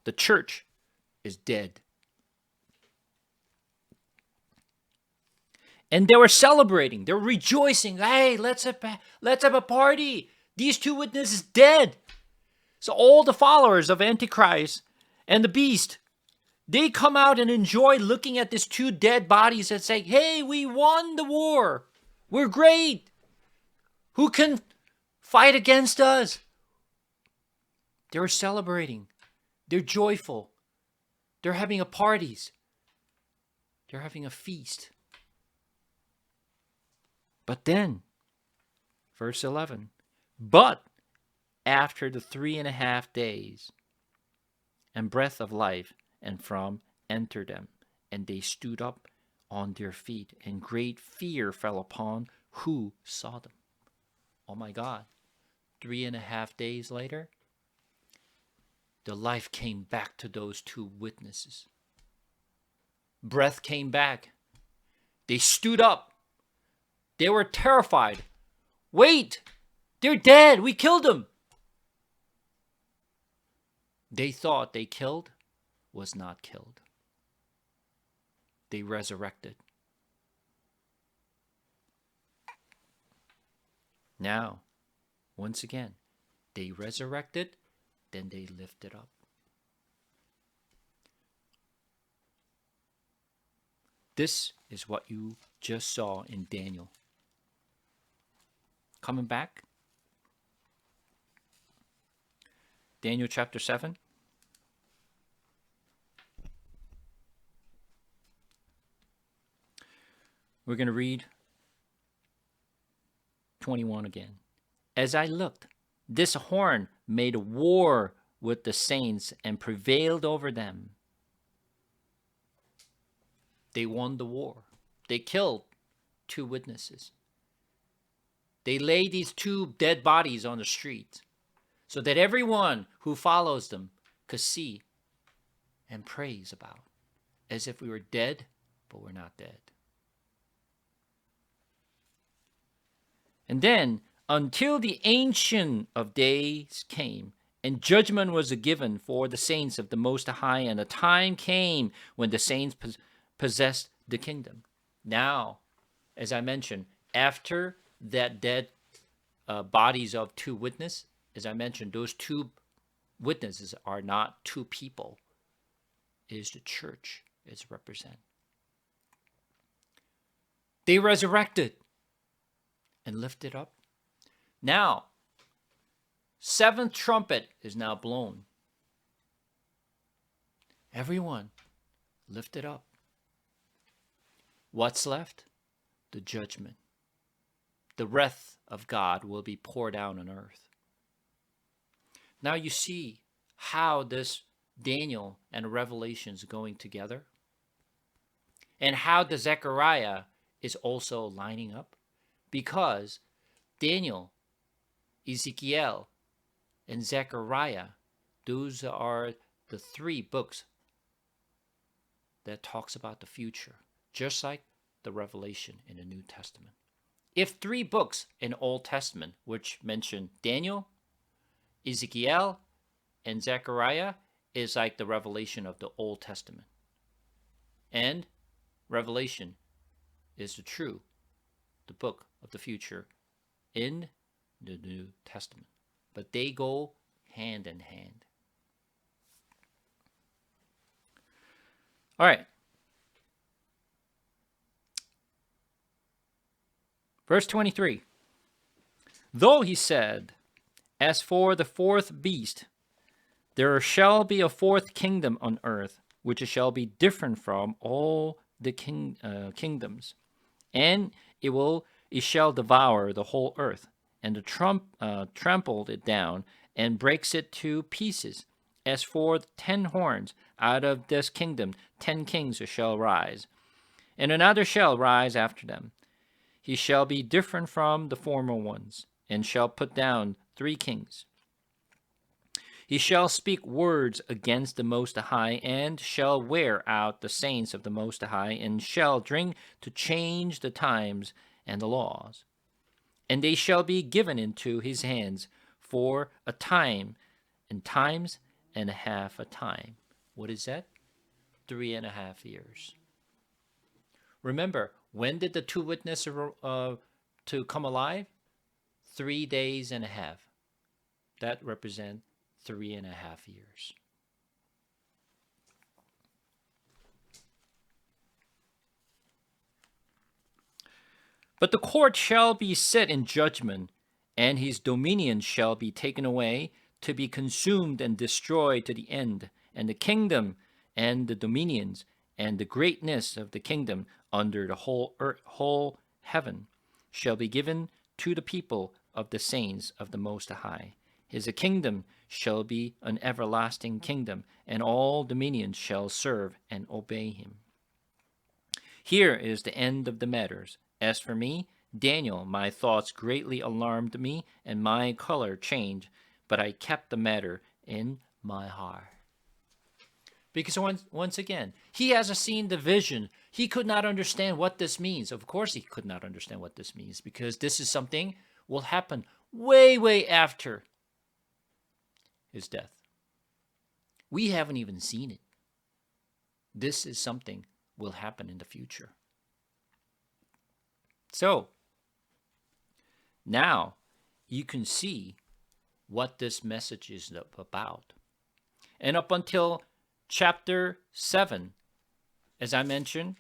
The church is dead. And they were celebrating. They were rejoicing. Hey, let's have a party. These two witnesses dead. So all the followers of Antichrist and the beast, they come out and enjoy looking at these two dead bodies and say, hey, we won the war. We're great. Who can fight against us? They were celebrating. They're joyful. They're having a parties. They're having a feast. But then, verse 11, but after the 3.5 days, and breath of life and from entered them, and they stood up on their feet, and great fear fell upon who saw them. Oh my God. 3.5 days later, the life came back to those two witnesses. Breath came back. They stood up. They were terrified. Wait, they're dead. We killed them. They thought they killed was not killed. They resurrected. Now, once again, they resurrected, then they lifted up. This is what you just saw in Daniel. Coming back. Daniel chapter 7. We're going to read 21 again. As I looked, this horn made war with the saints and prevailed over them. They won the war. They killed two witnesses. They laid these two dead bodies on the street so that everyone who follows them could see and praise about, as if we were dead, but we're not dead. And then, until the Ancient of Days came, and judgment was given for the saints of the Most High, and the time came when the saints possessed the kingdom. Now, as I mentioned, after that dead bodies of two witnesses, as I mentioned, those two witnesses are not two people. It is the church is represented. They resurrected and lifted up. Now, seventh trumpet is now blown. Everyone lifted up. What's left? The judgment. The wrath of God will be poured out on earth. Now you see how this Daniel and Revelation is going together, and how the Zechariah is also lining up, because Daniel, Ezekiel, and Zechariah, those are the three books that talks about the future, just like the Revelation in the New Testament. If three books in Old Testament, which mention Daniel, Ezekiel, and Zechariah, is like the Revelation of the Old Testament, and Revelation is the book of the future in the New Testament, but they go hand in hand. All right. Verse 23. Though he said, as for the fourth beast, there shall be a fourth kingdom on earth, which shall be different from all the kingdoms, and it shall devour the whole earth, and the trampled it down, and breaks it to pieces. As for the 10 horns, out of this kingdom 10 kings shall rise, and another shall rise after them. He shall be different from the former ones, and shall put down 3 kings. He shall speak words against the Most High, and shall wear out the saints of the Most High, and shall drink to change the times and the laws. And they shall be given into his hands for a time, and times and a half a time. What is that? 3.5 years. Remember, when did the two witnesses to come alive? 3 days and a half. That represents 3.5 years. But the court shall be set in judgment, and his dominion shall be taken away, to be consumed and destroyed to the end, and the kingdom and the dominions and the greatness of the kingdom under the whole heaven shall be given to the people of the saints of the Most High. His kingdom shall be an everlasting kingdom, and all dominions shall serve and obey him. Here is the end of the matters. As for me, Daniel, my thoughts greatly alarmed me, and my color changed, but I kept the matter in my heart. Because once again, he hasn't seen the vision. He could not understand what this means. Of course he could not understand what this means, because this is something will happen way, way after his death. We haven't even seen it. This is something will happen in the future. So, now you can see what this message is about. And up until chapter 7, as I mentioned,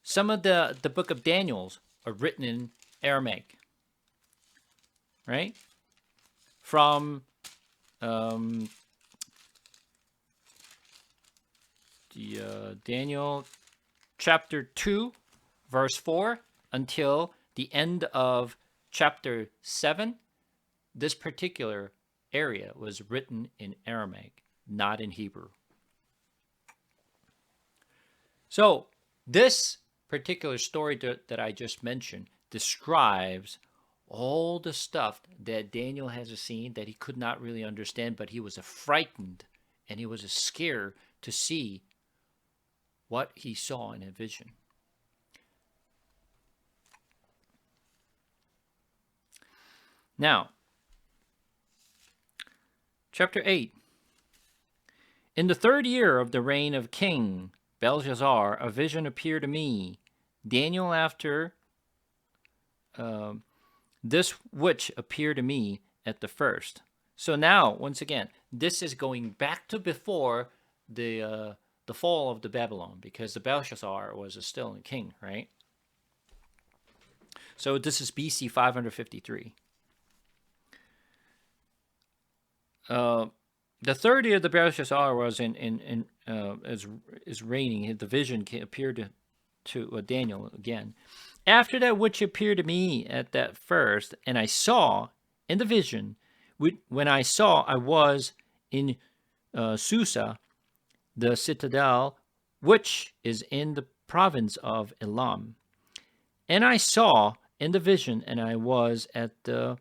some of the book of Daniel are written in Aramaic, right? From Daniel chapter 2, verse 4, until the end of chapter 7, this particular area was written in Aramaic, not in Hebrew. So this particular story that I just mentioned describes all the stuff that Daniel has seen that he could not really understand, but he was frightened and he was scared to see what he saw in a vision. Now, chapter 8. In the 3rd year of the reign of King Belshazzar, a vision appeared to me. Daniel, after this which appeared to me at the first. So now, once again, this is going back to before the fall of the Babylon, because the Belshazzar was still a king, right? So this is BC 553. The third year the Belshazzar was is reigning. The vision appeared to Daniel again. After that which appeared to me at that first, and I saw in the vision, when I saw, I was in Susa, the citadel, which is in the province of Elam. And I saw in the vision, and I was at the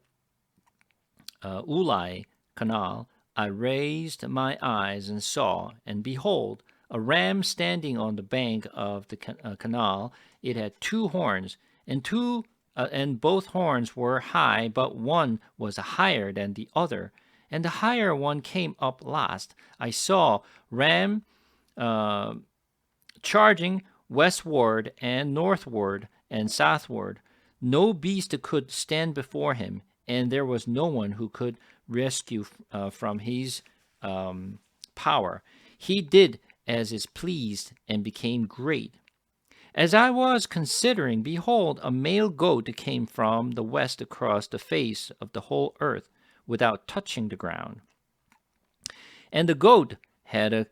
Ulai canal. I raised my eyes and saw, and behold, a ram standing on the bank of the canal. It had two horns, and both horns were high, but one was higher than the other, and the higher one came up last. I saw ram charging westward and northward and southward. No beast could stand before him, and there was no one who could rescue from his power. He did as is pleased and became great. As I was considering, behold, a male goat came from the west across the face of the whole earth without touching the ground. And the goat had a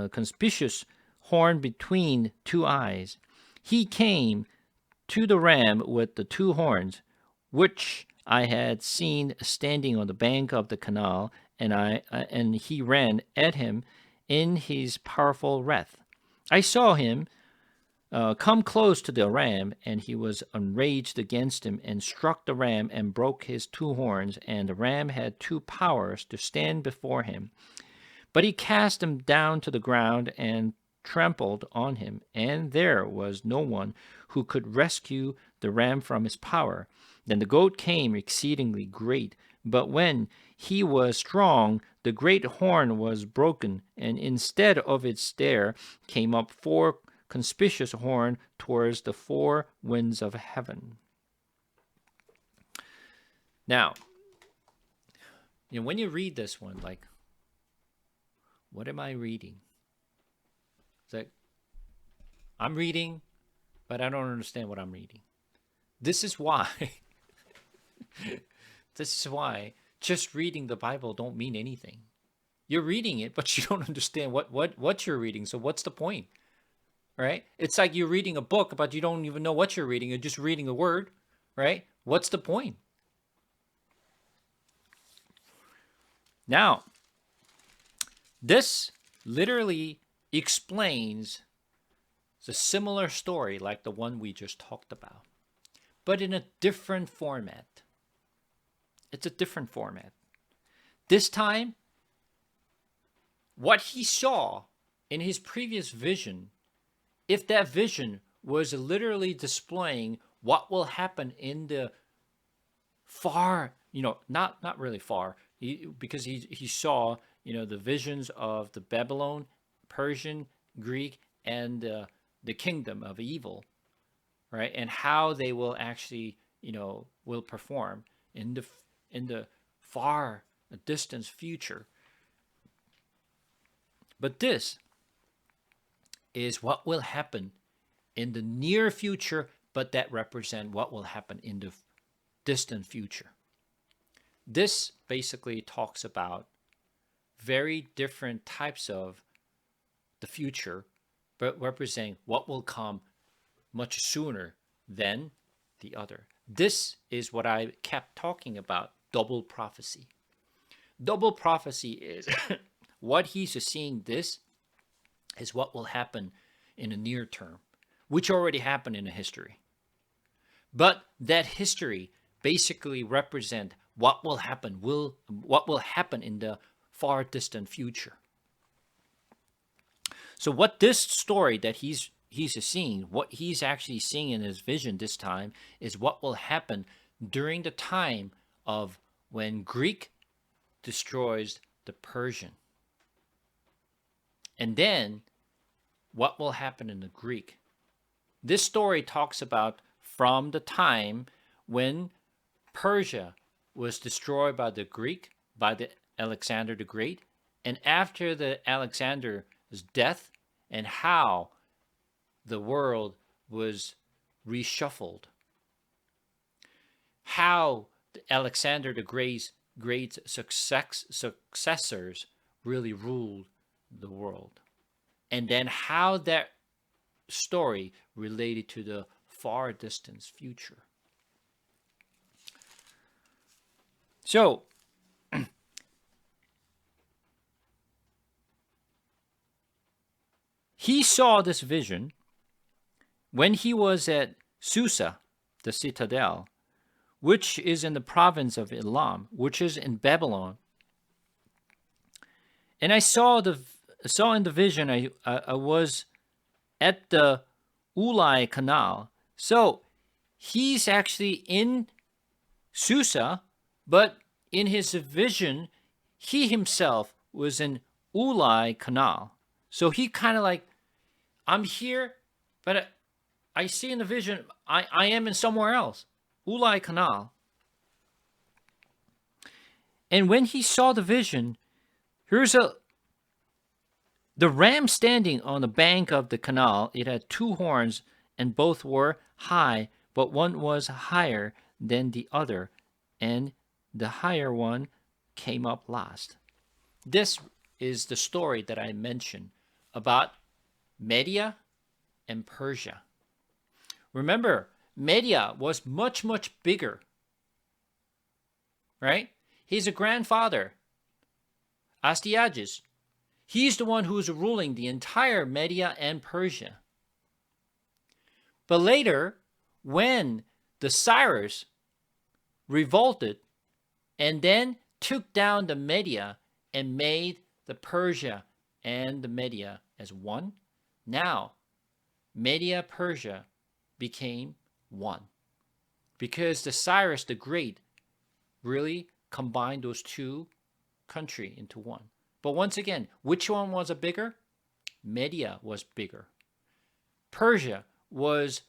conspicuous horn between two eyes. He came to the ram with the two horns, which I had seen standing on the bank of the canal, and he ran at him in his powerful wrath. I saw him come close to the ram, and he was enraged against him, and struck the ram and broke his two horns, and the ram had two powers to stand before him. But he cast him down to the ground and trampled on him, and there was no one who could rescue the ram from his power. Then the goat came exceedingly great, but when he was strong, the great horn was broken, and instead of its there came up four conspicuous horns towards the four winds of heaven. Now, when you read this one, like, what am I reading? It's like, I'm reading, but I don't understand what I'm reading. This is why just reading the Bible don't mean anything. You're reading it, but you don't understand what you're reading. So what's the point? Right? It's like you're reading a book, but you don't even know what you're reading. You're just reading a word, right? What's the point? Now, this literally explains the similar story like the one we just talked about, but in a different format. It's a different format. This time, what he saw in his previous vision, if that vision was literally displaying what will happen in the far, not really far, because he saw, the visions of the Babylon, Persian, Greek, and the kingdom of evil, right? And how they will actually, will perform in the far distant future. But this is what will happen in the near future, but that represent what will happen in the distant future. This basically talks about very different types of the future, but representing what will come much sooner than the other. This is what I kept talking about, double prophecy. Double prophecy is what he's seeing. This is what will happen in the near term, which already happened in the history. But that history basically represent what will happen in the far distant future. So what this story that he's seeing, what he's actually seeing in his vision this time, is what will happen during the time of when Greek destroys the Persian. And then what will happen in the Greek. This story talks about from the time when Persia was destroyed by the Alexander the Great, and after the Alexander's death, and how the world was reshuffled. How Alexander the Great's successors really ruled the world. And then how that story related to the far distant future. So, he saw this vision when he was at Susa, the citadel, which is in the province of Elam, which is in Babylon. And I saw in the vision, I was at the Ulai Canal. So he's actually in Susa, but in his vision, he himself was in Ulai Canal. So he kind of like, I'm here, but I see in the vision, I am in somewhere else. Ulai Canal. And when he saw the vision, here's the ram standing on the bank of the canal. It had two horns, and both were high, but one was higher than the other, and the higher one came up last. This is the story that I mentioned about Media and Persia. Remember, Media was much, much bigger, right? He's a grandfather, Astyages. He's the one who's ruling the entire Media and Persia. But later, when the Cyrus revolted and then took down the Media and made the Persia and the Media as one, now Media Persia became one, because the Cyrus the Great really combined those two countries into one. But once again, which one was a bigger? Media was bigger. Persia was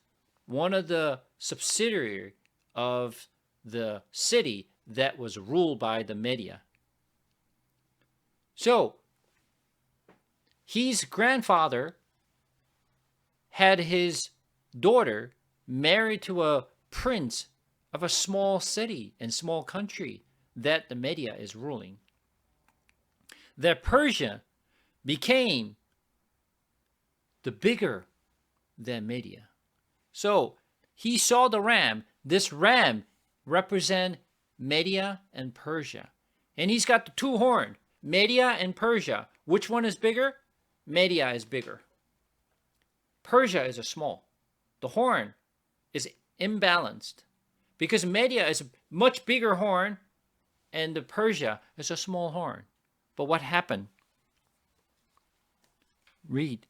one of the subsidiary of the city that was ruled by the Media. So his grandfather had his daughter married to a prince of a small city and small country that the Media is ruling. That Persia became the bigger than Media. So he saw the ram. This ram represent Media and Persia. And he's got the two horns, Media and Persia. Which one is bigger? Media is bigger. Persia is a small. The horn is imbalanced because Media is a much bigger horn and the Persia is a small horn. But what happened? Read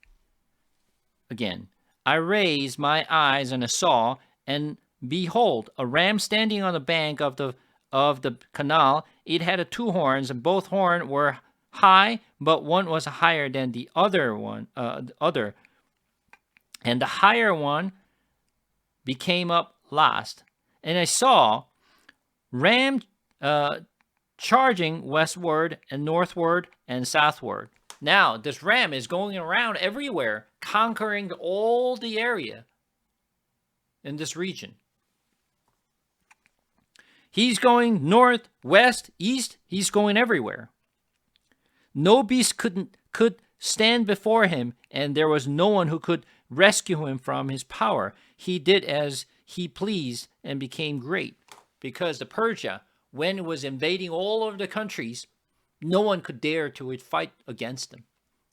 again. I raised my eyes and I saw, and behold, a ram standing on the bank of the canal. It had two horns, and both horns were high, but one was higher than the other one. And the higher one became up last. And I saw ram charging westward and northward and southward. Now, this ram is going around everywhere, conquering all the area in this region. He's going north, west, east. He's going everywhere. No beast could stand before him, and there was no one who could rescue him from his power. He did as he pleased and became great, because the Persia, when it was invading all over the countries, no one could dare to fight against them.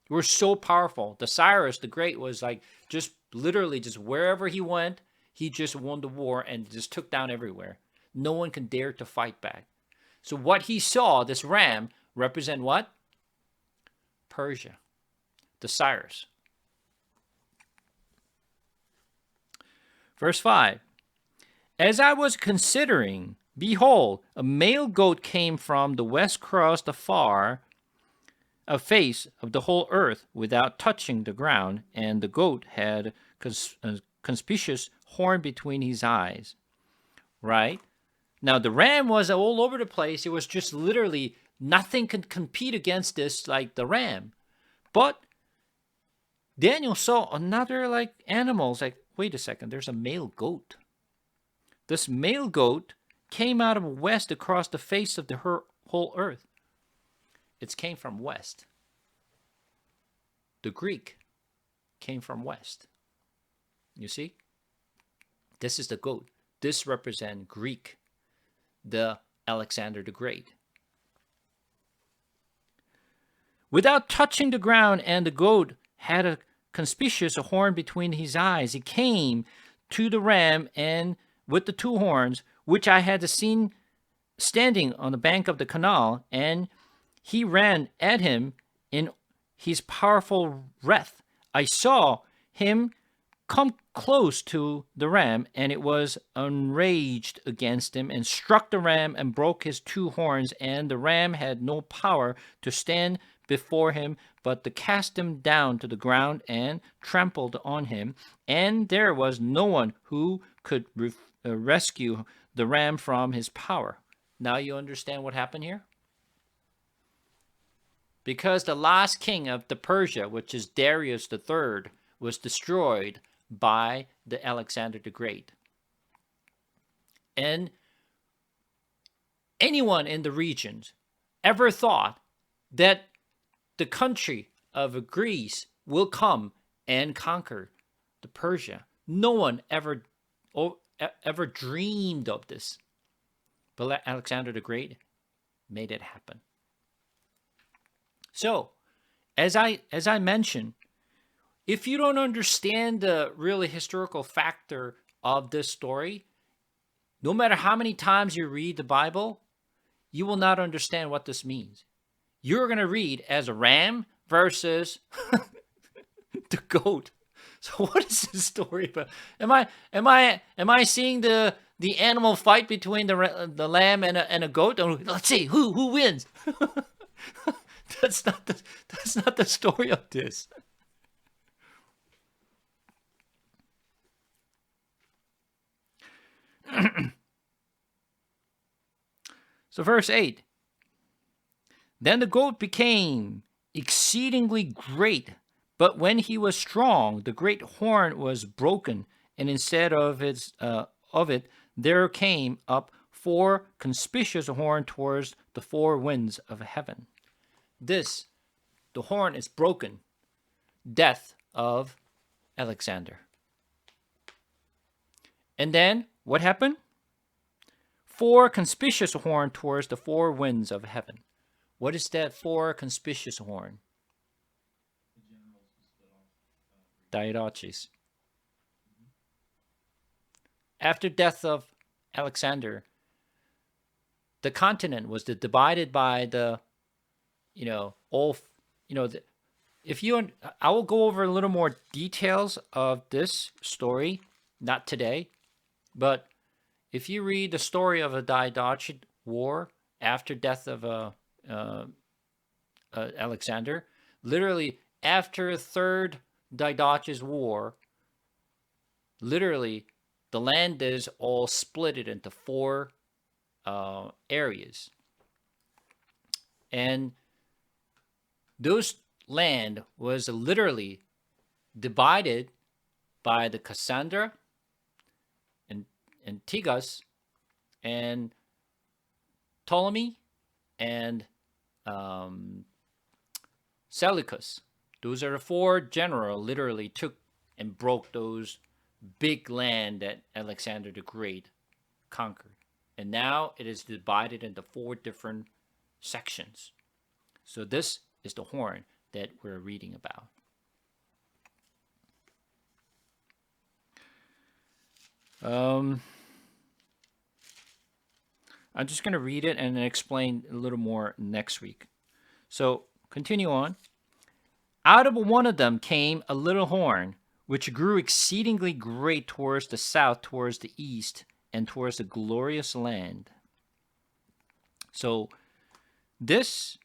They were so powerful. The Cyrus the Great was like just literally just wherever he went, he just won the war and just took down everywhere. No one can dare to fight back. So what he saw, this ram, represent what? Persia, the Cyrus. Verse 5. As I was considering, behold, a male goat came from the west across the far face of the whole earth without touching the ground, and the goat had a conspicuous horn between his eyes. right? Now, the ram was all over the place. It was just literally nothing could compete against this like the ram. But Daniel saw another like animals like, wait a second, there's a male goat. This male goat came out of west across the face of the whole earth. It came from west. The Greek came from west. You see? This is the goat. This represents Greek, the Alexander the Great. Without touching the ground, and the goat had a conspicuous horn between his eyes, he came to the ram and with the two horns, which I had seen standing on the bank of the canal, and he ran at him in his powerful wrath. I saw him come close to the ram, and it was enraged against him and struck the ram and broke his two horns, and the ram had no power to stand before him, but to cast him down to the ground and trampled on him, and there was no one who could rescue the ram from his power. Now you understand what happened here? Because the last king of the Persia, which is Darius III, was destroyed by the Alexander the Great. And anyone in the regions ever thought that the country of Greece will come and conquer the Persia? No one ever dreamed of this. But Alexander the Great made it happen. So, as I mentioned, if you don't understand the really historical factor of this story, no matter how many times you read the Bible, you will not understand what this means. You're going to read as a ram versus the goat. So what is this story about? Am I seeing the animal fight between the lamb and a goat? Let's see who wins. That's not the story of this. So verse 8. Then the goat became exceedingly great, but when he was strong, the great horn was broken, and instead of it there came up four conspicuous horns towards the four winds of heaven. The horn is broken. Death of Alexander. And then what happened? Four conspicuous horn towards the four winds of heaven. What is that four conspicuous horn? Diadoches. After death of Alexander, the continent was divided by the, I will go over a little more details of this story, not today, but if you read the story of a Diadochi war after death of Alexander, literally after third Diadochus war, literally the land is all split into four areas, and those land was literally divided by the Cassandra and Tigas and Ptolemy and Seleucus. Those are the four generals literally took and broke those big land that Alexander the Great conquered. And now it is divided into four different sections. So this is the horn that we're reading about. I'm just going to read it and then explain a little more next week. So continue on. Out of one of them came a little horn, which grew exceedingly great towards the south, towards the east, and towards the glorious land. So this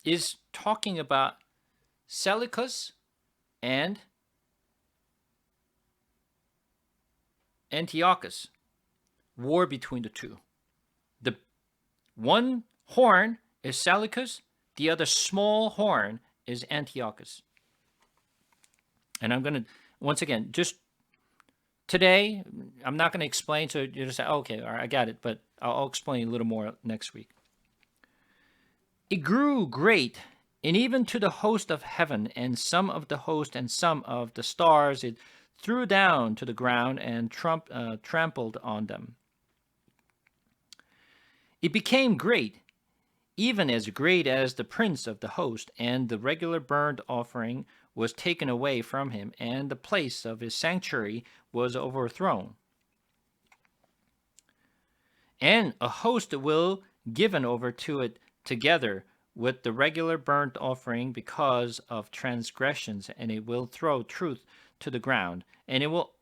is talking about Seleucus and Antiochus. War between the two. The one horn is Seleucus, the other small horn is Antiochus. And I'm going to, once again, just today, I'm not going to explain, so you just say, okay, all right, I got it, but I'll explain a little more next week. It grew great, and even to the host of heaven, and some of the host and some of the stars it threw down to the ground and trampled on them. It became great, even as great as the prince of the host, and the regular burnt offering was taken away from him, and the place of his sanctuary was overthrown. And a host will given over to it together with the regular burnt offering because of transgressions, and it will throw truth to the ground, and it will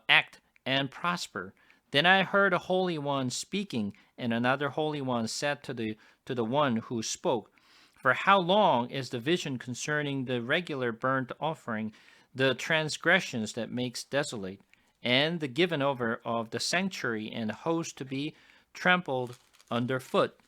act and prosper. Then I heard a holy one speaking, and another holy one said to the one who spoke, "For how long is the vision concerning the regular burnt offering, the transgressions that makes desolate, and the given over of the sanctuary and host to be trampled underfoot?"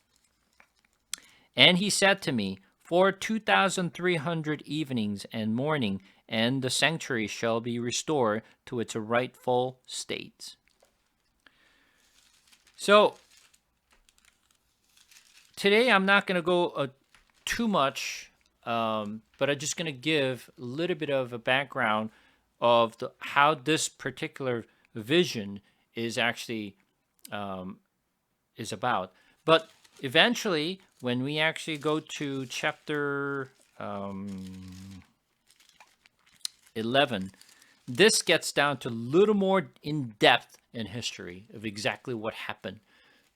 And he said to me, "For 2,300 evenings and morning, and the sanctuary shall be restored to its rightful state." So today I'm not going to go too much, but I'm just going to give a little bit of a background of how this particular vision is actually is about. But eventually, when we actually go to chapter 11, this gets down to a little more in depth in history of exactly what happened.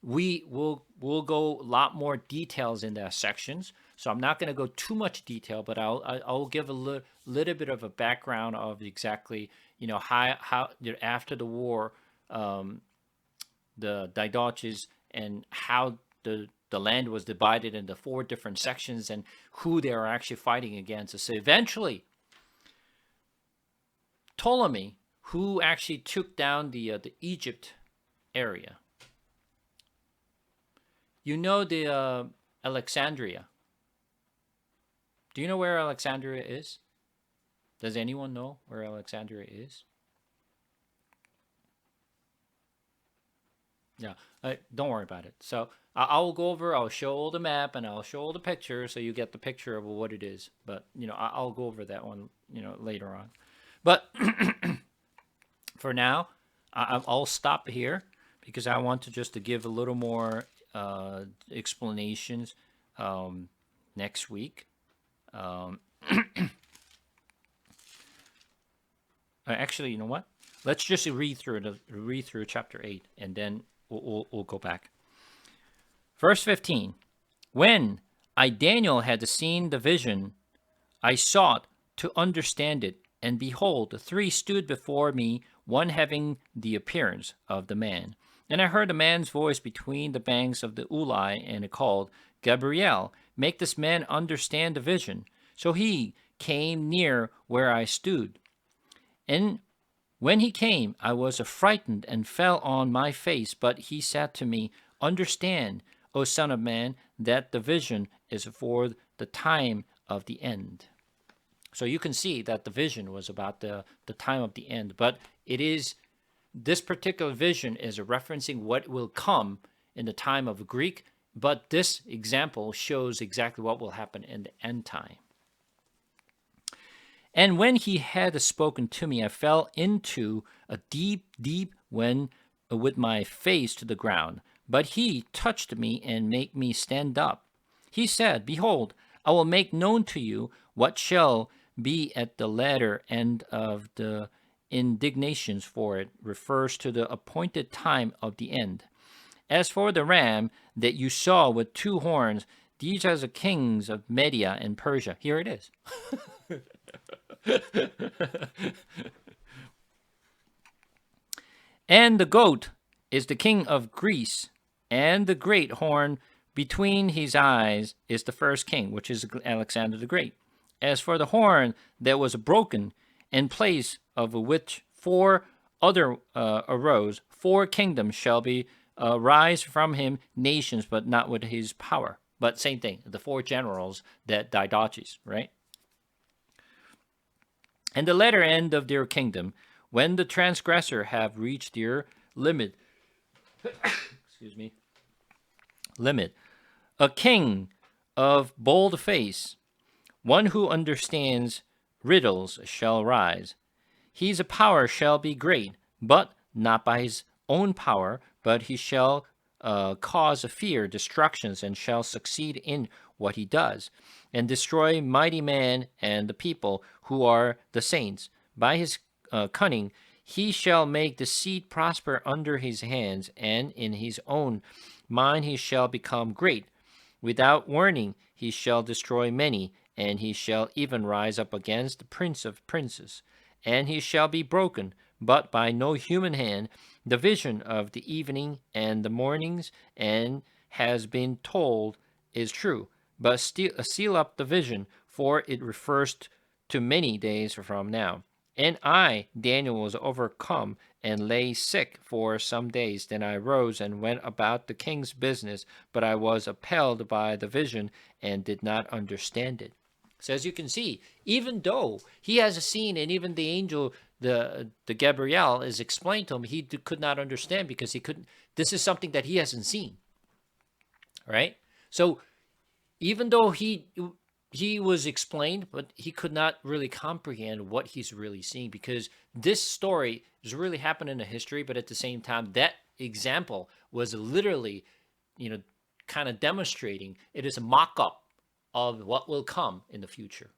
We'll go a lot more details in that sections. So I'm not going to go too much detail, but I'll give a little bit of a background of exactly how after the war, the Diadoches, and how the land was divided into 4 different sections and who they are actually fighting against. So eventually, Ptolemy, who actually took down the Egypt area. You know the Alexandria. Do you know where Alexandria is? Does anyone know where Alexandria is? Yeah, don't worry about it. So I'll go over, I'll show all the map, and I'll show all the pictures so you get the picture of what it is. But, I'll go over that one, later on. But for now, I'll stop here because I want to give a little more explanations next week. Actually, you know what? Let's just read through chapter 8, and then we'll go back. Verse 15. When I, Daniel, had seen the vision, I sought to understand it, and behold, 3 stood before me, one having the appearance of the man. And I heard a man's voice between the banks of the Ulai, and it called, "Gabriel, make this man understand the vision." So he came near where I stood. And when he came, I was affrighted and fell on my face. But he said to me, "Understand, O son of man, that the vision is for the time of the end." So you can see that the vision was about the time of the end. But this particular vision is referencing what will come in the time of Greek. But this example shows exactly what will happen in the end time. And when he had spoken to me, I fell into a deep with my face to the ground. But he touched me and made me stand up. He said, "Behold, I will make known to you what shall be at the latter end of the indignations, for it refers to the appointed time of the end. As for the ram that you saw with 2 horns, these are the kings of Media and Persia." Here it is. "And the goat is the king of Greece, and the great horn between his eyes is the first king," which is Alexander the Great. "As for the horn that was broken, in place of which 4 other arose, 4 kingdoms shall be rise from him, nations, but not with his power. But same thing, the 4 generals that Didaches, right? And the latter end of their kingdom, when the transgressor have reached their limit, excuse me, limit, a king of bold face, one who understands riddles shall rise. His power shall be great, but not by his own power, but he shall cause fear, destructions, and shall succeed in what he does, and destroy mighty men and the people who are the saints. By his cunning he shall make deceit prosper under his hands, and in his own mind he shall become great. Without warning he shall destroy many, and he shall even rise up against the prince of princes. And he shall be broken, but by no human hand. The vision of the evening and the mornings and has been told is true, but seal up the vision, for it refers to many days from now. And I, Daniel, was overcome and lay sick for some days. Then I rose and went about the king's business, but I was appalled by the vision and did not understand it. So as you can see, even though he has a scene, and even the angel, the Gabriel, is explained to him, he could not understand because he couldn't. This is something that he hasn't seen, right? So even though he was explained, but he could not really comprehend what he's really seeing, because this story is really happening in history, but at the same time, that example was literally, kind of demonstrating it is a mock-up of what will come in the future.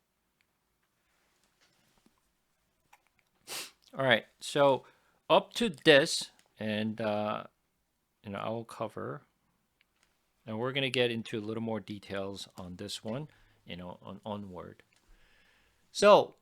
All right, so up to this, and I will cover, and we're going to get into a little more details on this one, on onward. So